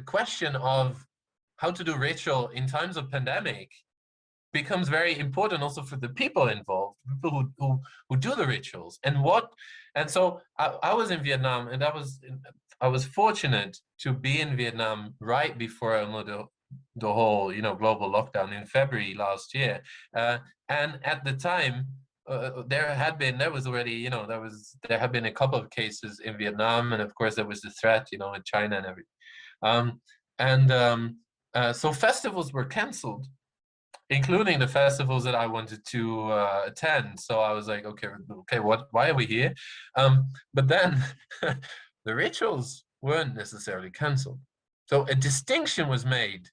question of how to do ritual in times of pandemic becomes very important also for the people involved, people who do the rituals. And so I was in Vietnam, and I was fortunate to be in Vietnam right before the whole global lockdown in February last year, and at the time there had been a couple of cases in Vietnam, and of course there was the threat in China and everything, so festivals were canceled, including the festivals that I wanted to attend. So I was like, okay, why are we here? But then the rituals weren't necessarily canceled. So a distinction was made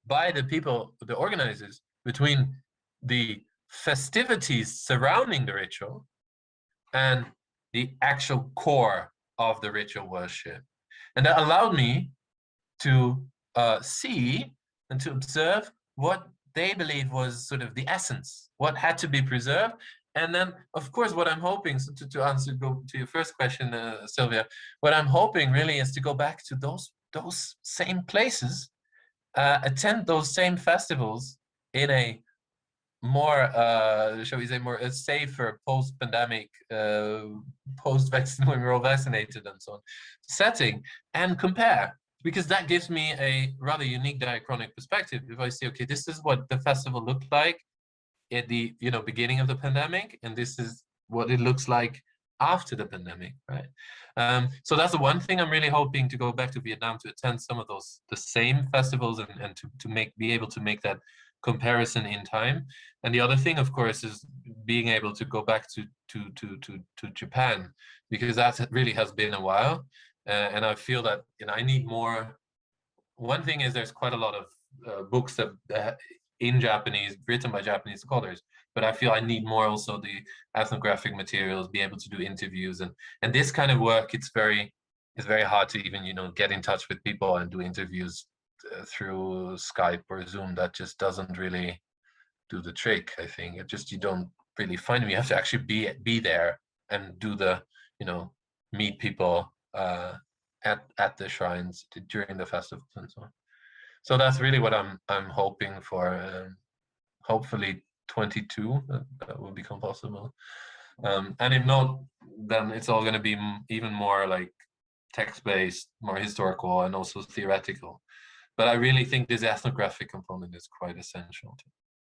by the people, the organizers, between the festivities surrounding the ritual and the actual core of the ritual worship. And that allowed me to see and to observe what they believe was sort of the essence, what had to be preserved. And then, of course, what I'm hoping, so to answer, go to your first question, Sylvia, what I'm hoping really is to go back to those same places, attend those same festivals in a more, shall we say, more a safer post-pandemic, post-vaccine, when we're all vaccinated and so on, setting, and compare, because that gives me a rather unique diachronic perspective. If I see, okay, this is what the festival looked like at the beginning of the pandemic, and this is what it looks like after the pandemic, right? So that's the one thing I'm really hoping to go back to Vietnam to attend some of the same festivals and to be able to make that comparison in time. And the other thing, of course, is being able to go back to Japan, because that really has been a while, and I feel that I need more. One thing is there's quite a lot of books that in Japanese, written by Japanese scholars, but I feel I need more also the ethnographic materials, be able to do interviews, and this kind of work. It's very hard to even get in touch with people and do interviews through Skype or Zoom. That just doesn't really do the trick. I think you don't really find them. You have to actually be there and do the meet people at the shrines during the festivals and so on. So that's really what I'm hoping for. Hopefully 22 that will become possible. And if not, then it's all going to be even more like text-based, more historical, and also theoretical. But I really think this ethnographic component is quite essential.